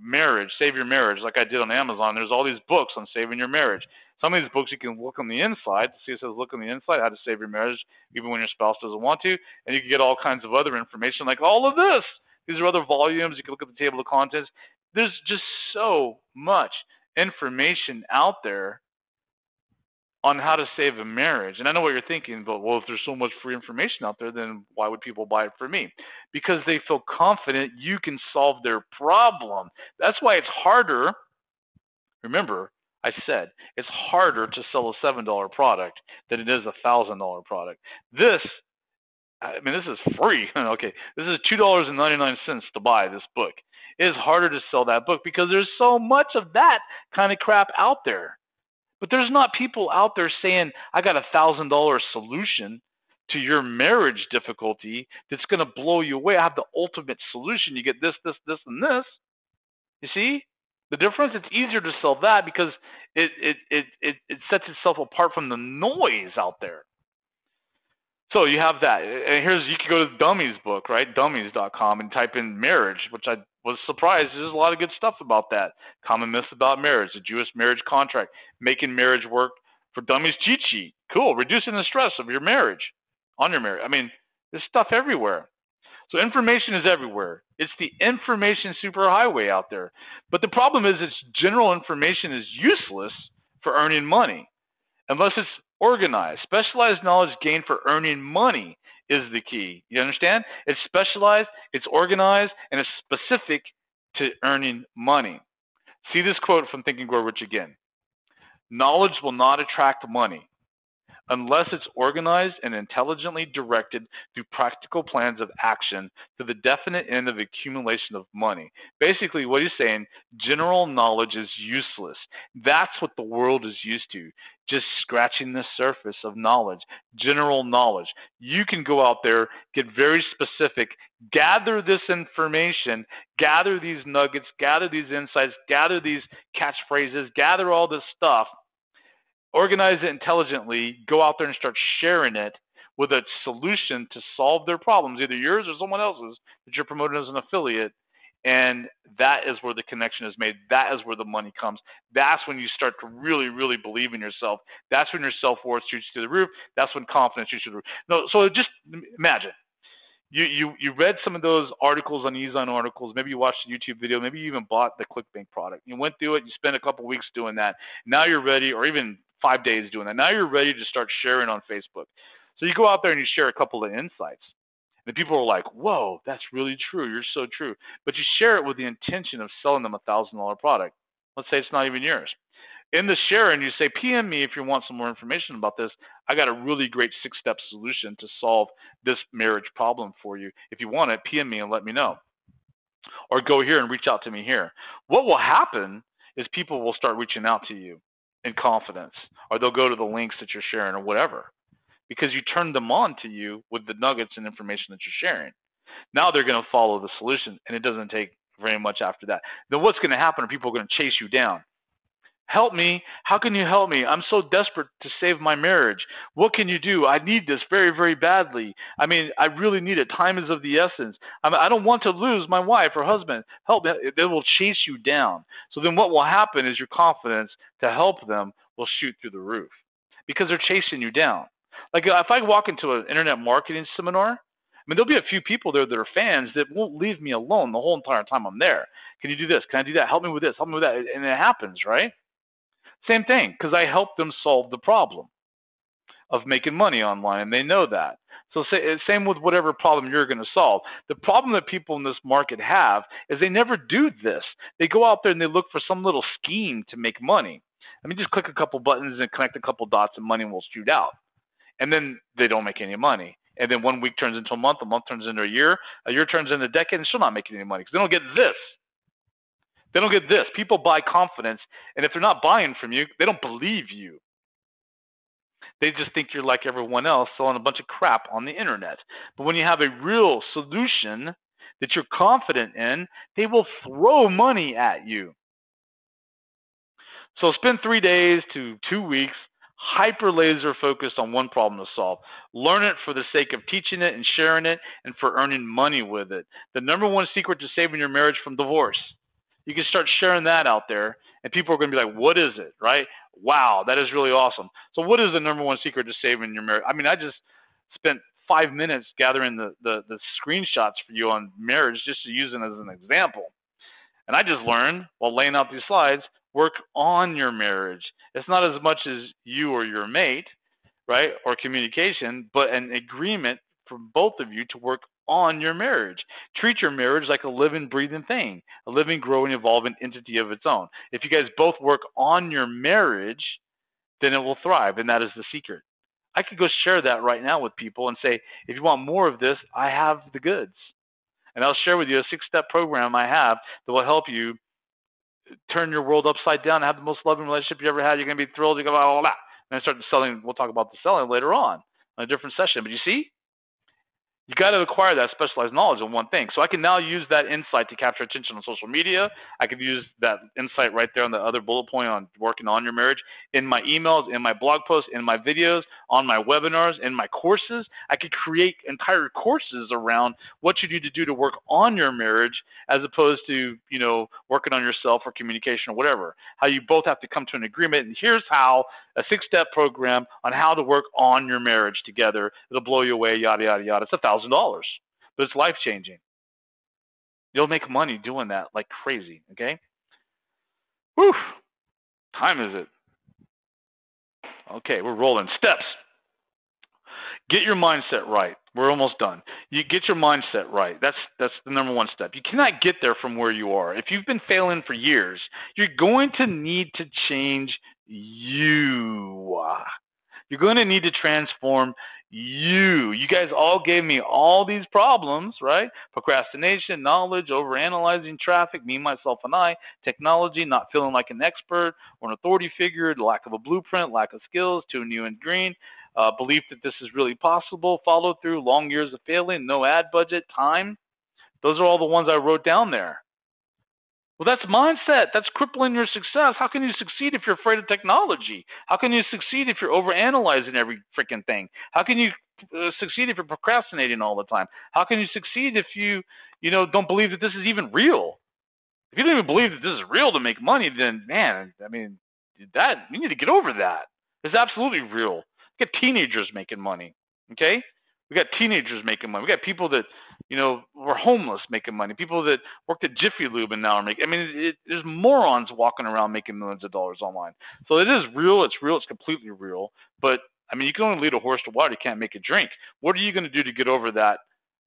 marriage, save your marriage, like I did on Amazon. There's all these books on saving your marriage. Some of these books you can look on the inside. See, it says look on the inside, how to save your marriage, even when your spouse doesn't want to. And you can get all kinds of other information, like all of this. These are other volumes. You can look at the table of contents. There's just so much information out there on how to save a marriage. And I know what you're thinking, but well, if there's so much free information out there, then why would people buy it from me? Because they feel confident you can solve their problem. That's why it's harder. Remember, I said it's harder to sell a $7 product than it is a $1,000 product. This is free. Okay, this is $2.99 to buy this book. It is harder to sell that book because there's so much of that kind of crap out there. But there's not people out there saying, I got a $1,000 solution to your marriage difficulty that's going to blow you away. I have the ultimate solution. You get this, this, this, and this. You see? The difference, it's easier to sell that because it sets itself apart from the noise out there. So you have that. And you can go to Dummies book, right? Dummies.com and type in marriage, which I was surprised. There's a lot of good stuff about that. Common myths about marriage, the Jewish marriage contract, making marriage work for dummies cheat sheet. Cool. Reducing the stress of your marriage, on your marriage. I mean, there's stuff everywhere. So information is everywhere. It's the information superhighway out there. But the problem is general information is useless for earning money unless it's organized. Specialized knowledge gained for earning money is the key. You understand? It's specialized, it's organized, and it's specific to earning money. See this quote from Think and Grow Rich again. Knowledge will not attract money unless it's organized and intelligently directed through practical plans of action to the definite end of accumulation of money. Basically, what he's saying, general knowledge is useless. That's what the world is used to, just scratching the surface of knowledge, general knowledge. You can go out there, get very specific, gather this information, gather these nuggets, gather these insights, gather these catchphrases, gather all this stuff, organize it intelligently, go out there and start sharing it with a solution to solve their problems, either yours or someone else's that you're promoting as an affiliate. And that is where the connection is made. That is where the money comes. That's when you start to really, really believe in yourself. That's when your self-worth shoots through the roof. That's when confidence shoots through the roof. No, so just imagine. You read some of those articles on Ezon articles. Maybe you watched a YouTube video. Maybe you even bought the ClickBank product. You went through it. You spent a couple weeks doing that. Now you're ready, or even 5 days doing that. Now you're ready to start sharing on Facebook. So you go out there and you share a couple of insights. And people are like, whoa, that's really true. You're so true. But you share it with the intention of selling them a $1,000 product. Let's say it's not even yours. In the sharing, you say, PM me if you want some more information about this. I got a really great 6-step solution to solve this marriage problem for you. If you want it, PM me and let me know. Or go here and reach out to me here. What will happen is people will start reaching out to you in confidence, or they'll go to the links that you're sharing or whatever, because you turned them on to you with the nuggets and information that you're sharing. Now they're going to follow the solution, and it doesn't take very much after that. Then what's going to happen are people are going to chase you down. Help me. How can you help me? I'm so desperate to save my marriage. What can you do? I need this very, very badly. I mean, I really need it. Time is of the essence. I don't want to lose my wife or husband. Help me. They will chase you down. So then what will happen is your confidence to help them will shoot through the roof because they're chasing you down. Like if I walk into an internet marketing seminar, I mean, there'll be a few people there that are fans that won't leave me alone the whole entire time I'm there. Can you do this? Can I do that? Help me with this. Help me with that. And it happens, right? Same thing, because I help them solve the problem of making money online, and they know that. So same with whatever problem you're going to solve. The problem that people in this market have is they never do this. They go out there and they look for some little scheme to make money. I mean, just click a couple buttons and connect a couple dots and money will shoot out. And then they don't make any money. And then 1 week turns into a month turns into a year turns into a decade, and still not making any money because they don't get this. They don't get this. People buy confidence, and if they're not buying from you, they don't believe you. They just think you're like everyone else selling a bunch of crap on the internet. But when you have a real solution that you're confident in, they will throw money at you. So spend 3 days to 2 weeks hyper laser focused on one problem to solve. Learn it for the sake of teaching it and sharing it and for earning money with it. The number one secret to saving your marriage from divorce. You can start sharing that out there, and people are going to be like, what is it, right? Wow, that is really awesome. So what is the number one secret to saving your marriage? I mean, I just spent 5 minutes gathering the screenshots for you on marriage just to use it as an example. And I just learned, while laying out these slides, work on your marriage. It's not as much as you or your mate, right, or communication, but an agreement for both of you to work on your marriage. Treat your marriage like a living, breathing thing, a living, growing, evolving entity of its own. If you guys both work on your marriage, then it will thrive, and that is the secret. I could go share that right now with people and say, if you want more of this, I have the goods. And I'll share with you a 6-step program I have that will help you turn your world upside down and have the most loving relationship you ever had. You're going to be thrilled. You go, blah, blah, blah. And I start selling. We'll talk about the selling later on a different session. But you see, You got to acquire that specialized knowledge in one thing. So I can now use that insight to capture attention on social media. I could use that insight right there on the other bullet point on working on your marriage, in my emails, in my blog posts, in my videos, on my webinars, in my courses. I could create entire courses around what you need to do to work on your marriage, as opposed to, you know, working on yourself or communication or whatever. How you both have to come to an agreement. And here's how, a 6-step program on how to work on your marriage together. It'll blow you away, yada, yada, yada. It's $1,000, but it's life-changing. You'll make money doing that like crazy, okay? Whew. Time is it? Okay, we're rolling. Steps. Get your mindset right. We're almost done. You get your mindset right. That's the number one step. You cannot get there from where you are. If you've been failing for years, you're going to need to change you. You're going to need to transform you. You guys all gave me all these problems, right? Procrastination, knowledge, overanalyzing, traffic, me, myself, and I, technology, not feeling like an expert or an authority figure, the lack of a blueprint, lack of skills, too new and green, belief that this is really possible, follow through, long years of failing, no ad budget, time. Those are all the ones I wrote down there. Well, that's mindset. That's crippling your success. How can you succeed if you're afraid of technology? How can you succeed if you're overanalyzing every freaking thing? How can you succeed if you're procrastinating all the time? How can you succeed if you don't believe that this is even real? If you don't even believe that this is real to make money, then man, I mean, that you need to get over that. It's absolutely real. Look at teenagers making money. Okay, we got teenagers making money. We got people that were homeless making money. People that worked at Jiffy Lube and now are making. I mean, there's morons walking around making millions of dollars online. So it is real. It's real. It's completely real. But I mean, you can only lead a horse to water. You can't make it drink. What are you going to do to get over that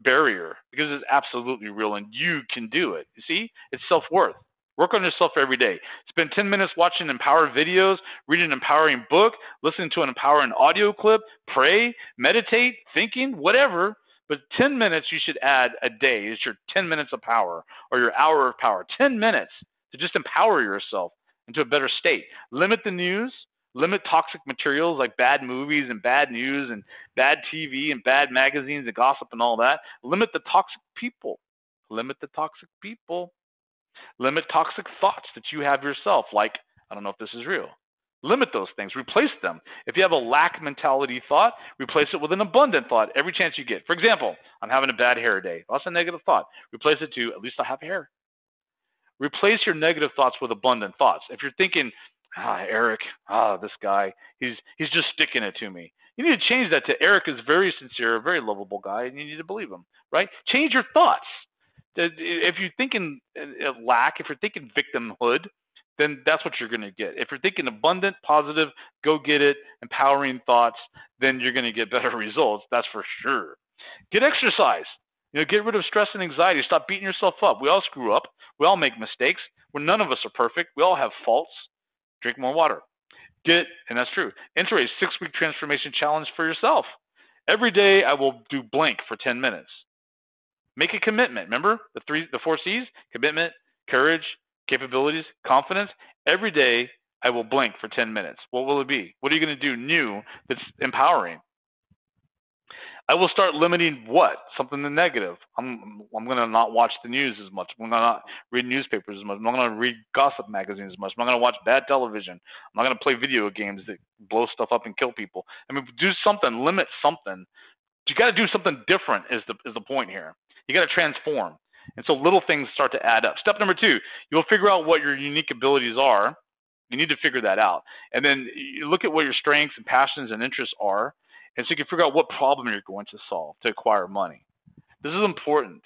barrier? Because it's absolutely real, and you can do it. You see, it's self-worth. Work on yourself every day. Spend 10 minutes watching empowered videos, reading an empowering book, listening to an empowering audio clip, pray, meditate, thinking, whatever. But 10 minutes you should add a day. It's your 10 minutes of power or your hour of power. 10 minutes to just empower yourself into a better state. Limit the news. Limit toxic materials like bad movies and bad news and bad TV and bad magazines and gossip and all that. Limit the toxic people. Limit the toxic people. Limit toxic thoughts that you have yourself, like, I don't know if this is real. Limit those things. Replace them. If you have a lack mentality thought, replace it with an abundant thought every chance you get. For example, I'm having a bad hair day. That's a negative thought. Replace it to, at least I have hair. Replace your negative thoughts with abundant thoughts. If you're thinking, Eric, this guy, he's just sticking it to me. You need to change that to Eric is very sincere, a very lovable guy, and you need to believe him, right? Change your thoughts. If you're thinking lack, if you're thinking victimhood, then that's what you're going to get. If you're thinking abundant, positive, go get it, empowering thoughts, then you're going to get better results. That's for sure. Get exercise. Get rid of stress and anxiety. Stop beating yourself up. We all screw up. We all make mistakes. None of us are perfect. We all have faults. Drink more water. And that's true. Enter a 6-week transformation challenge for yourself. Every day I will do blank for 10 minutes. Make a commitment. Remember the 4 C's? Commitment, courage, capabilities, confidence. Every day I will blank for 10 minutes. What will it be? What are you going to do new that's empowering? I will start limiting what? Something negative. I'm going to not watch the news as much. I'm going to not read newspapers as much. I'm not going to read gossip magazines as much. I'm not going to watch bad television. I'm not going to play video games that blow stuff up and kill people. I mean, do something. Limit something. You got to do something different is the point here. You got to transform. And so little things start to add up. Step number 2, you'll figure out what your unique abilities are. You need to figure that out. And then you look at what your strengths and passions and interests are. And so you can figure out what problem you're going to solve to acquire money. This is important.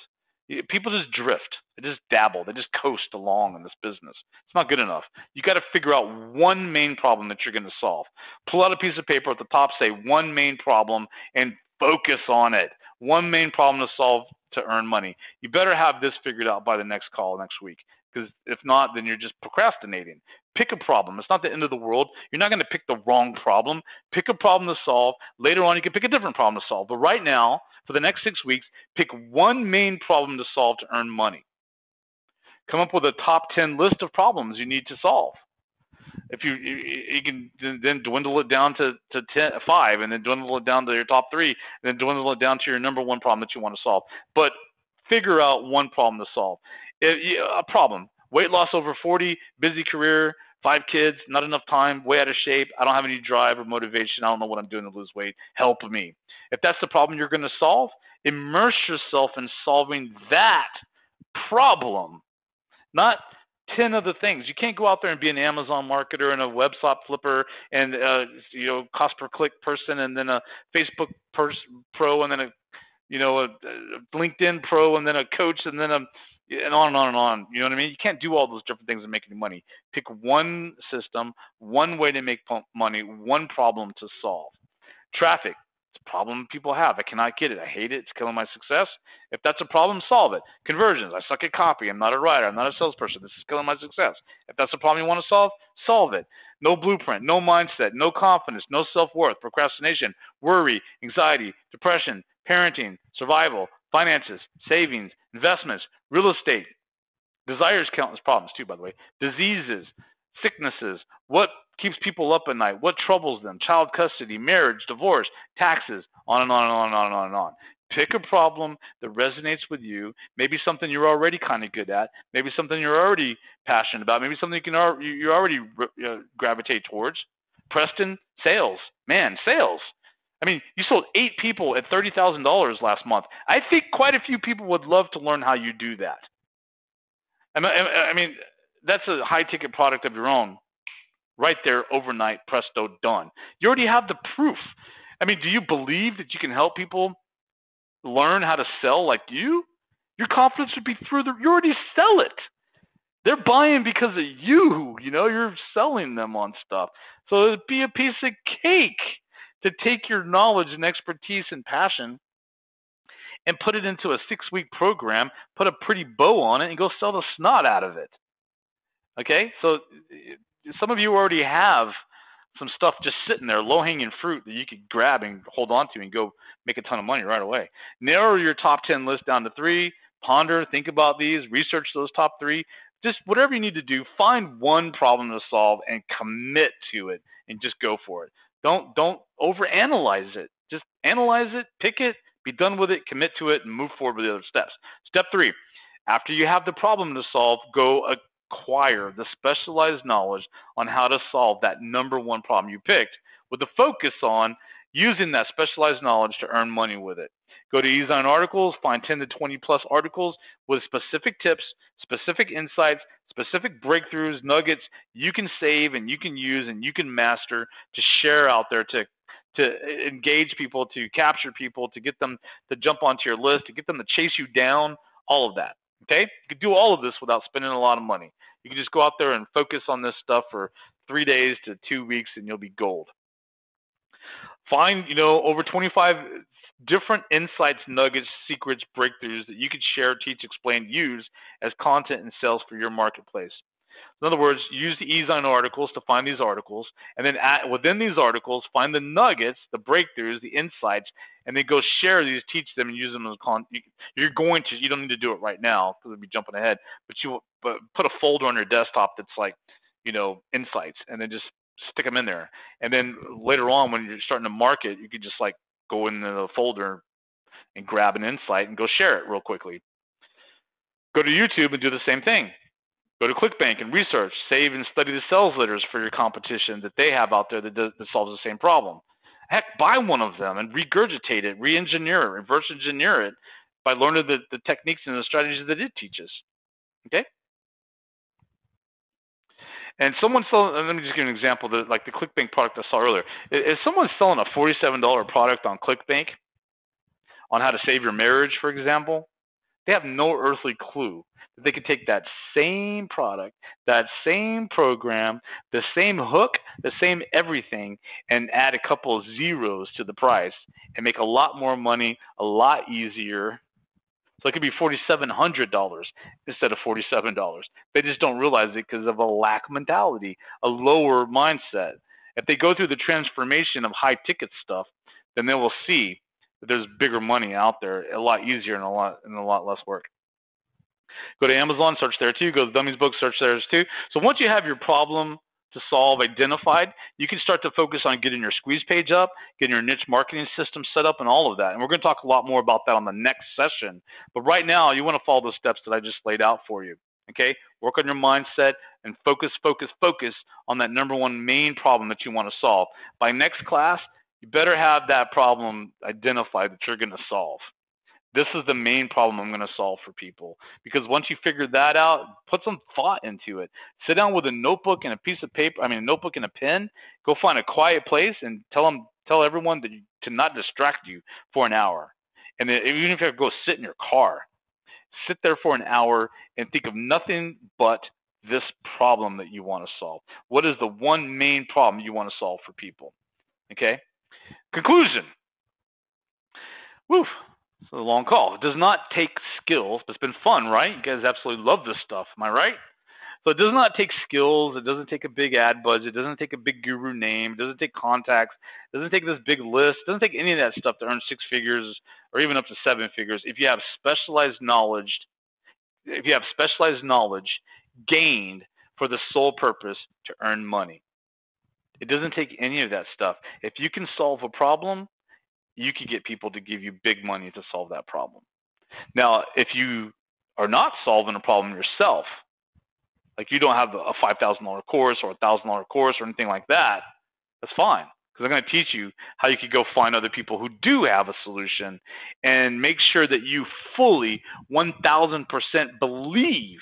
People just drift. They just dabble. They just coast along in this business. It's not good enough. You got to figure out one main problem that you're going to solve. Pull out a piece of paper at the top, say one main problem, and focus on it. One main problem to solve to earn money. You better have this figured out by the next call next week, because if not, then you're just procrastinating. Pick a problem. It's not the end of the world. You're not going to pick the wrong problem. Pick a problem to solve. Later on, you can pick a different problem to solve. But right now, for the next 6 weeks, pick one main problem to solve to earn money. Come up with a top 10 list of problems you need to solve. If you can then dwindle it down to 5, and then dwindle it down to your top 3, and then dwindle it down to your number 1 problem that you want to solve. But figure out one problem to solve. A problem: weight loss over 40, busy career, 5 kids, not enough time, way out of shape. I don't have any drive or motivation. I don't know what I'm doing to lose weight. Help me. If that's the problem you're going to solve, immerse yourself in solving that problem, not 10 other things. You can't go out there and be an Amazon marketer and a website flipper and cost per click person, and then a Facebook pro, and then a LinkedIn pro, and then a coach, and then and on and on and on. You know what I mean? You can't do all those different things and make any money. Pick one system, one way to make money, one problem to solve. Traffic. It's a problem people have. I cannot get it. I hate it. It's killing my success. If that's a problem, solve it. Conversions. I suck at copy. I'm not a writer. I'm not a salesperson. This is killing my success. If that's a problem you want to solve, solve it. No blueprint, no mindset, no confidence, no self-worth, procrastination, worry, anxiety, depression, parenting, survival, finances, savings, investments, real estate. Desires count as problems too, by the way. Diseases, sicknesses, what keeps people up at night, what troubles them, child custody, marriage, divorce, taxes, on and on and on and on and on and on. Pick a problem that resonates with you, maybe something you're already kind of good at, maybe something you're already passionate about, maybe something you already gravitate towards. Preston, sales. Man, sales. I mean, you sold 8 people at $30,000 last month. I think quite a few people would love to learn how you do that. I mean, that's a high-ticket product of your own. Right there, overnight, presto, done. You already have the proof. I mean, do you believe that you can help people learn how to sell like you? Your confidence would be through you already sell it. They're buying because of you. You're selling them on stuff. So it'd be a piece of cake to take your knowledge and expertise and passion and put it into a 6-week program, put a pretty bow on it, and go sell the snot out of it. Okay? So some of you already have some stuff just sitting there, low-hanging fruit that you could grab and hold on to and go make a ton of money right away. Narrow your top 10 list down to 3. Ponder, think about these, research those top 3. Just whatever you need to do, find one problem to solve and commit to it and just go for it. Don't overanalyze it. Just analyze it, pick it, be done with it, commit to it, and move forward with the other steps. Step 3, after you have the problem to solve, go acquire the specialized knowledge on how to solve that number 1 problem you picked, with the focus on using that specialized knowledge to earn money with it. Go to Qzx900 articles, find 10 to 20 plus articles with specific tips, specific insights, specific breakthroughs, nuggets you can save and you can use and you can master to share out there, to engage people, to capture people, to get them to jump onto your list, to get them to chase you down, all of that. Okay? You can do all of this without spending a lot of money. You can just go out there and focus on this stuff for 3 days to 2 weeks and you'll be gold. Find, over 25 different insights, nuggets, secrets, breakthroughs that you could share, teach, explain, use as content and sales for your marketplace. In other words, use the Qzx900 articles to find these articles, and then within these articles, find the nuggets, the breakthroughs, the insights, and then go share these, teach them, and use them as content. You don't need to do it right now because we'll be jumping ahead, but put a folder on your desktop that's like, insights, and then just stick them in there. And then later on, when you're starting to market, you could just like go into the folder and grab an insight and go share it real quickly. Go to YouTube and do the same thing. Go to ClickBank and research, save and study the sales letters for your competition that they have out there that solves the same problem. Heck, buy one of them and regurgitate it, re-engineer it, reverse engineer it by learning the techniques and the strategies that it teaches. Okay? And someone's selling, let me just give you an example, like the ClickBank product I saw earlier. If someone's selling a $47 product on ClickBank on how to save your marriage, for example, they have no earthly clue that they could take that same product, that same program, the same hook, the same everything, and add a couple of zeros to the price and make a lot more money, a lot easier. So it could be $4,700 instead of $47. They just don't realize it because of a lack mentality, a lower mindset. If they go through the transformation of high ticket stuff, then they will see that there's bigger money out there, a lot easier and a lot less work. Go to Amazon, search there too. Go to Dummy's book, search there too. So once you have your problem to solve identified, you can start to focus on getting your squeeze page up, getting your niche marketing system set up, and all of that. And we're going to talk a lot more about that on the next session. But right now, you want to follow those steps that I just laid out for you. Okay? Work on your mindset and focus on that number one main problem that you want to solve. By next class, you better have that problem identified that you're going to solve. This is the main problem I'm going to solve for people, because once you figure that out, put some thought into it. Sit down with a notebook and a piece of paper, a notebook and a pen. Go find a quiet place and tell everyone to not distract you for an hour. And then even if you have to go sit in your car, sit there for an hour and think of nothing but this problem that you want to solve. What is the one main problem you want to solve for people? Okay? Conclusion. Woo. It's a long call. It does not take skills, but it's been fun, right? You guys absolutely love this stuff. Am I right? So it does not take skills. It doesn't take a big ad budget. It doesn't take a big guru name. It doesn't take contacts. It doesn't take this big list. It doesn't take any of that stuff to earn 6 figures or even up to 7 figures. If you have specialized knowledge gained for the sole purpose to earn money. It doesn't take any of that stuff. If you can solve a problem, you can get people to give you big money to solve that problem. Now, if you are not solving a problem yourself, like you don't have a $5,000 course or a $1,000 course or anything like that, that's fine. Because I'm going to teach you how you can go find other people who do have a solution and make sure that you fully 1,000% believe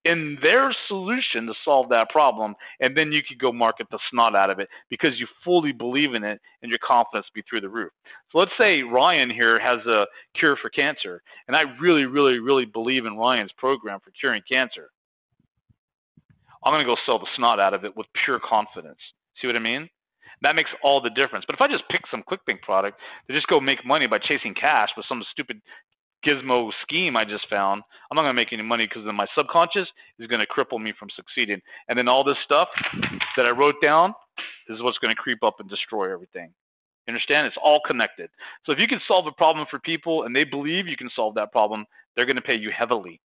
in their solution to solve that problem, and then you could go market the snot out of it because you fully believe in it and your confidence be through the roof. So let's say Ryan here has a cure for cancer, and I really, really, really believe in Ryan's program for curing cancer. I'm going to go sell the snot out of it with pure confidence. See what I mean? That makes all the difference. But if I just pick some ClickBank product to just go make money by chasing cash with some stupid gizmo scheme I just found, I'm not going to make any money, because then my subconscious is going to cripple me from succeeding. And then all this stuff that I wrote down is what's going to creep up and destroy everything. You understand? It's all connected. So if you can solve a problem for people and they believe you can solve that problem, they're going to pay you heavily.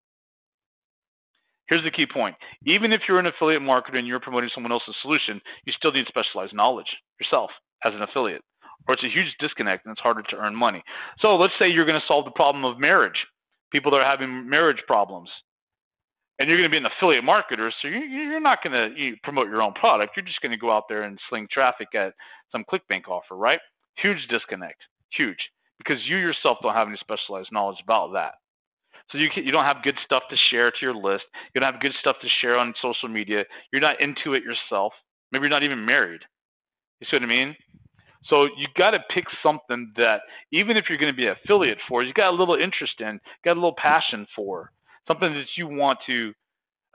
Here's the key point. Even if you're an affiliate marketer and you're promoting someone else's solution, you still need specialized knowledge yourself as an affiliate, or it's a huge disconnect and it's harder to earn money. So let's say you're going to solve the problem of marriage, people that are having marriage problems, and you're going to be an affiliate marketer, so you're not going to promote your own product. You're just going to go out there and sling traffic at some ClickBank offer, right? Huge disconnect, huge, because you yourself don't have any specialized knowledge about that. So you don't have good stuff to share to your list. You don't have good stuff to share on social media. You're not into it yourself. Maybe you're not even married. You see what I mean? So you got to pick something that, even if you're going to be an affiliate for, you got a little interest in, got a little passion for, something that you want to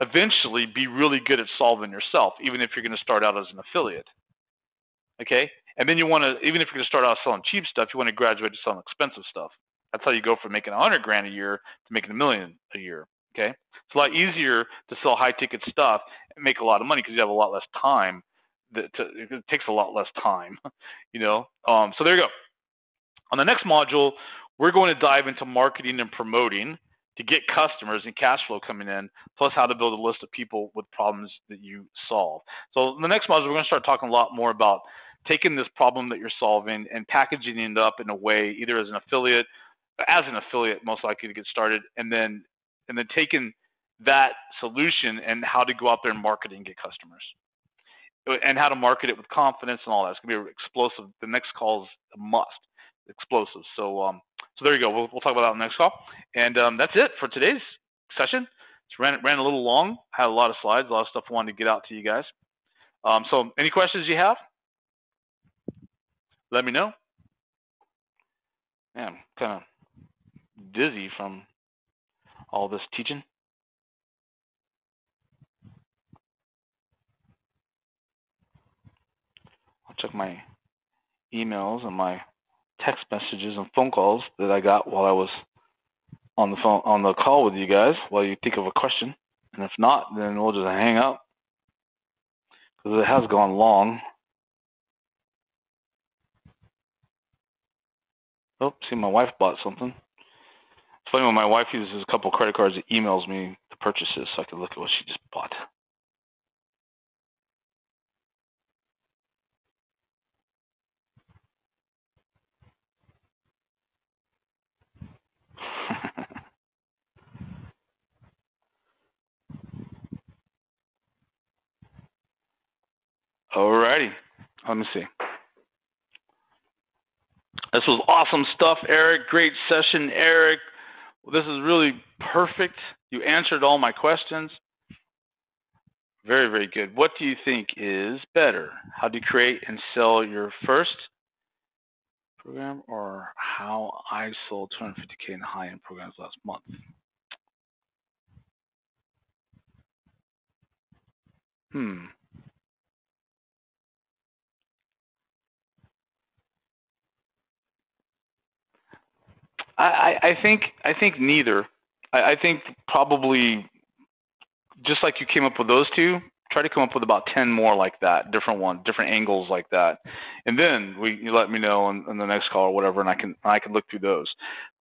eventually be really good at solving yourself, even if you're going to start out as an affiliate. Okay? And then you want to, even if you're going to start out selling cheap stuff, you want to graduate to selling expensive stuff. That's how you go from making $100,000 a year to making $1 million a year. Okay, it's a lot easier to sell high ticket stuff and make a lot of money because you have a lot less time. It takes a lot less time, you know. So there you go. On the next module, we're going to dive into marketing and promoting to get customers and cash flow coming in, plus how to build a list of people with problems that you solve. So in the next module, we're going to start talking a lot more about taking this problem that you're solving and packaging it up in a way, either as an affiliate, most likely to get started, and then taking that solution and how to go out there and market it and get customers, and how to market it with confidence and all that. It's going to be explosive. The next call is a must, explosive. So there you go. We'll talk about that on the next call. And that's it for today's session. It's ran a little long. Had a lot of slides, a lot of stuff I wanted to get out to you guys. So any questions you have, let me know. Man, I'm kind of dizzy from all this teaching. I'll check my emails and my text messages and phone calls that I got while I was on the call with you guys, while you think of a question. And if not, then we'll just hang up, because it has gone long. Oh, see, my wife bought something. It's funny, when my wife uses a couple credit cards, it emails me the purchases so I can look at what she just bought. Alrighty. Let me see. This was awesome stuff, Eric. Great session, Eric. This is really perfect. You answered all my questions. Very, very good. What do you think is better? How do you create and sell your first program, or how I sold 250K in high-end programs last month? I think neither. I think probably just like you came up with those two, try to come up with about 10 more like that, different angles like that, and then you let me know in the next call or whatever, and I can look through those.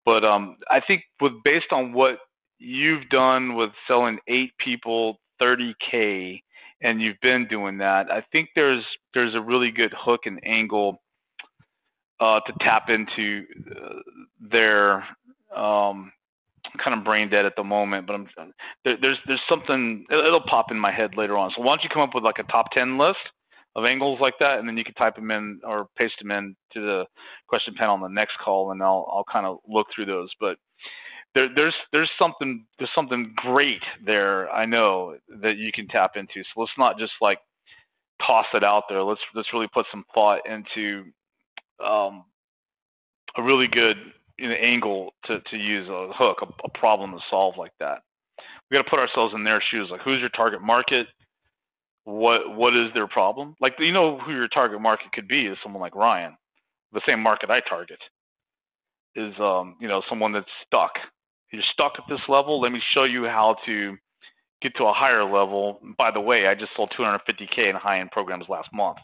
But I think based on what you've done with selling 8 people 30K, and you've been doing that, I think there's a really good hook and angle to tap into their kind of brain dead at the moment, but there's something, it'll pop in my head later on. So why don't you come up with like a top 10 list of angles like that, and then you can type them in or paste them in to the question panel on the next call, and I'll kind of look through those. But there's something great there, I know, that you can tap into. So let's not just like toss it out there. Let's really put some thought into a really good angle to use, a hook, a problem to solve like that. We got to put ourselves in their shoes. Like, who's your target market? What is their problem? Like, who your target market could be is someone like Ryan. The same market I target is someone that's stuck. You're stuck at this level. Let me show you how to get to a higher level. By the way, I just sold 250K in high-end programs last month.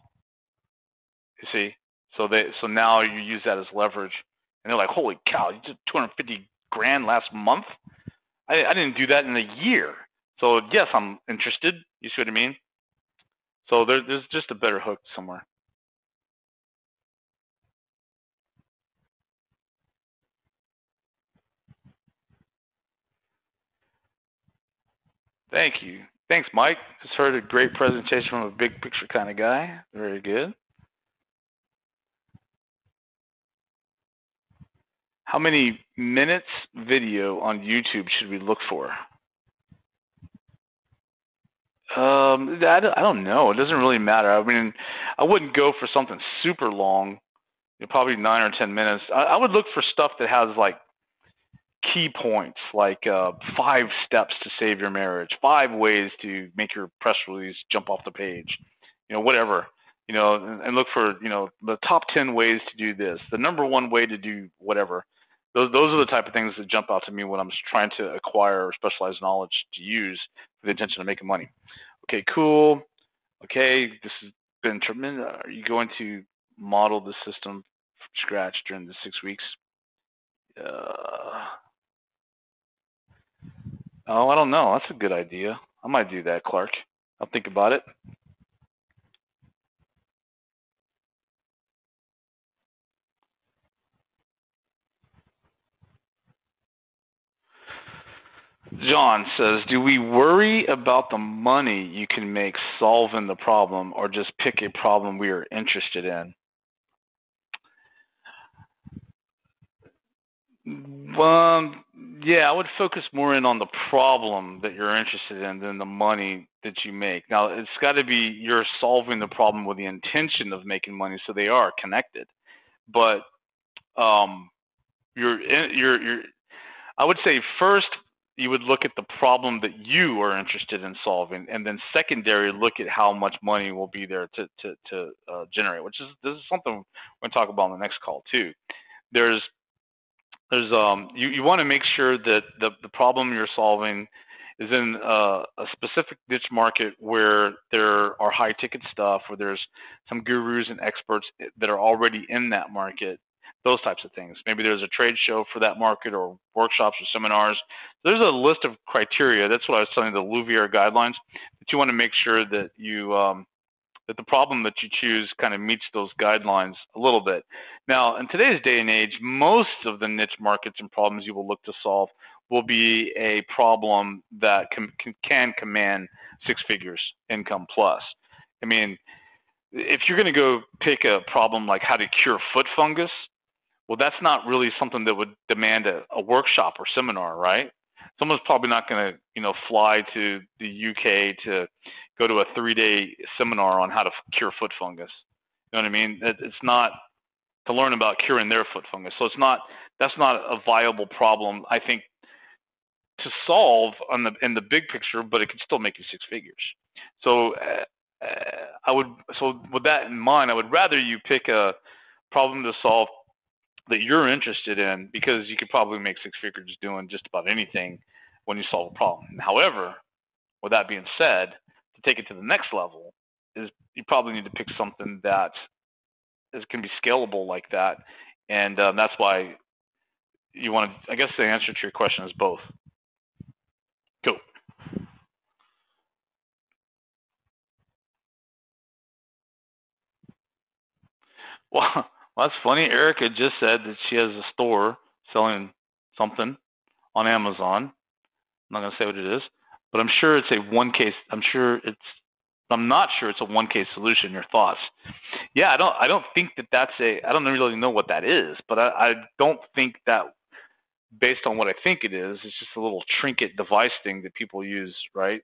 You see? So now you use that as leverage, and they're like, "Holy cow! You did 250 grand last month? I didn't do that in a year." So yes, I'm interested. You see what I mean? So there's just a better hook somewhere. Thank you. Thanks, Mike. Just heard a great presentation from a big picture kind of guy. Very good. How many minutes video on YouTube should we look for? I don't know. It doesn't really matter. I mean, I wouldn't go for something super long. Probably 9 or 10 minutes. I would look for stuff that has like key points, like 5 steps to save your marriage, 5 ways to make your press release jump off the page, whatever, and look for, the top 10 ways to do this, the number 1 way to do whatever. Those are the type of things that jump out to me when I'm trying to acquire specialized knowledge to use for the intention of making money. Okay, cool. Okay, this has been tremendous. Are you going to model the system from scratch during the 6 weeks? Oh, I don't know. That's a good idea. I might do that, Clark. I'll think about it. John says, do we worry about the money you can make solving the problem, or just pick a problem we are interested in? Yeah, I would focus more in on the problem that you're interested in than the money that you make. Now, it's got to be you're solving the problem with the intention of making money, so they are connected. But I would say first you would look at the problem that you are interested in solving, and then secondary, look at how much money will be there to generate. This is something we're going to talk about on the next call too. You want to make sure that the problem you're solving is in a specific niche market where there are high ticket stuff, where there's some gurus and experts that are already in that market, those types of things. Maybe there's a trade show for that market, or workshops or seminars. There's a list of criteria. That's what I was telling you, the Louvier guidelines, that you want to make sure that that the problem that you choose kind of meets those guidelines a little bit. Now, in today's day and age, most of the niche markets and problems you will look to solve will be a problem that can command 6 figures income plus. I mean, if you're going to go pick a problem like how to cure foot fungus, well, that's not really something that would demand a workshop or seminar, right? Someone's probably not going to, fly to the UK to go to a 3-day seminar on how to cure foot fungus. You know what I mean? It's not to learn about curing their foot fungus. So that's not a viable problem, I think, to solve in the big picture, but it could still make you 6 figures. So so with that in mind, I would rather you pick a problem to solve that you're interested in, because you could probably make 6 figures doing just about anything when you solve a problem. However, with that being said, to take it to the next level, is you probably need to pick something that can be scalable like that, and that's why you want to. I guess the answer to your question is both. Cool. Well, that's funny. Erica just said that she has a store selling something on Amazon. I'm not going to say what it is, but I'm sure it's a one-case. I'm not sure it's a one-case solution. Your thoughts? Yeah, I don't think that's a. I don't really know what that is, but I don't think that. Based on what I think it is, it's just a little trinket device thing that people use, right?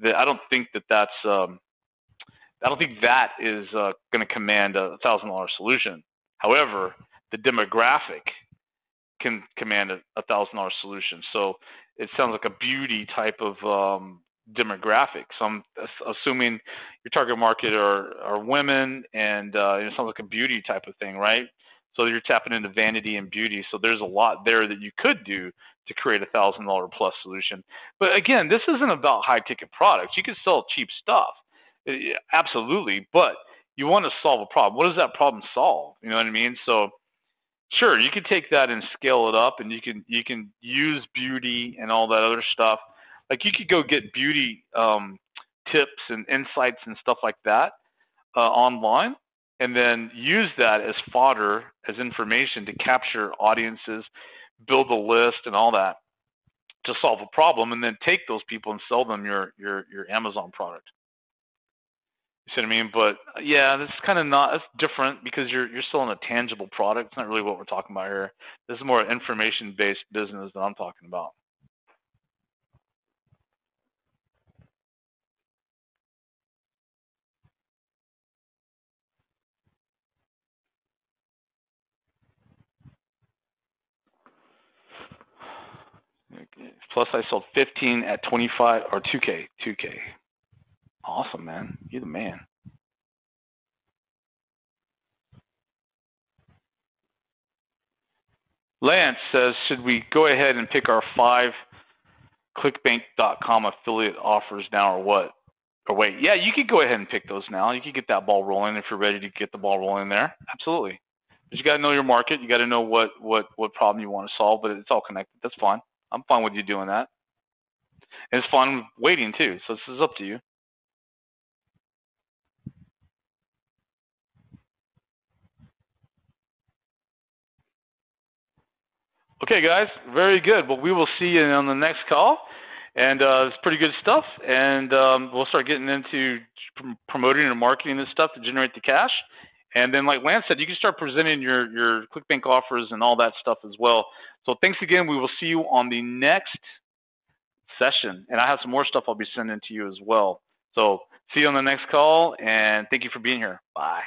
I don't think that's. I don't think that is going to command a $1,000 solution. However, the demographic can command a $1,000 solution. So it sounds like a beauty type of demographic. So I'm assuming your target market are women, and it sounds like a beauty type of thing, right? So you're tapping into vanity and beauty. So there's a lot there that you could do to create a $1,000 plus solution. But again, this isn't about high ticket products. You can sell cheap stuff. Absolutely, but you want to solve a problem. What does that problem solve? You know what I mean? So sure, you can take that and scale it up, and you can use beauty and all that other stuff. Like you could go get beauty tips and insights and stuff like that online, and then use that as fodder, as information to capture audiences, build a list and all that to solve a problem, and then take those people and sell them your Amazon product. You see what I mean? But yeah, that's kind of not. That's different because you're selling a tangible product. It's not really what we're talking about here. This is more information-based business that I'm talking about. Okay. Plus, I sold 15 at 25 or 2K. 2K. Awesome, man. You're the man. Lance says, should we go ahead and pick our 5 clickbank.com affiliate offers now or what? Or wait, yeah, you could go ahead and pick those now. You could get that ball rolling if you're ready to get the ball rolling there. Absolutely. But you got to know your market. You got to know what problem you want to solve, but it's all connected. That's fine. I'm fine with you doing that. And it's fun waiting too. So this is up to you. Okay, guys, very good. Well, we will see you on the next call, and it's pretty good stuff. And we'll start getting into promoting and marketing this stuff to generate the cash. And then, like Lance said, you can start presenting your ClickBank offers and all that stuff as well. So thanks again. We will see you on the next session, and I have some more stuff I'll be sending to you as well. So see you on the next call, and thank you for being here. Bye.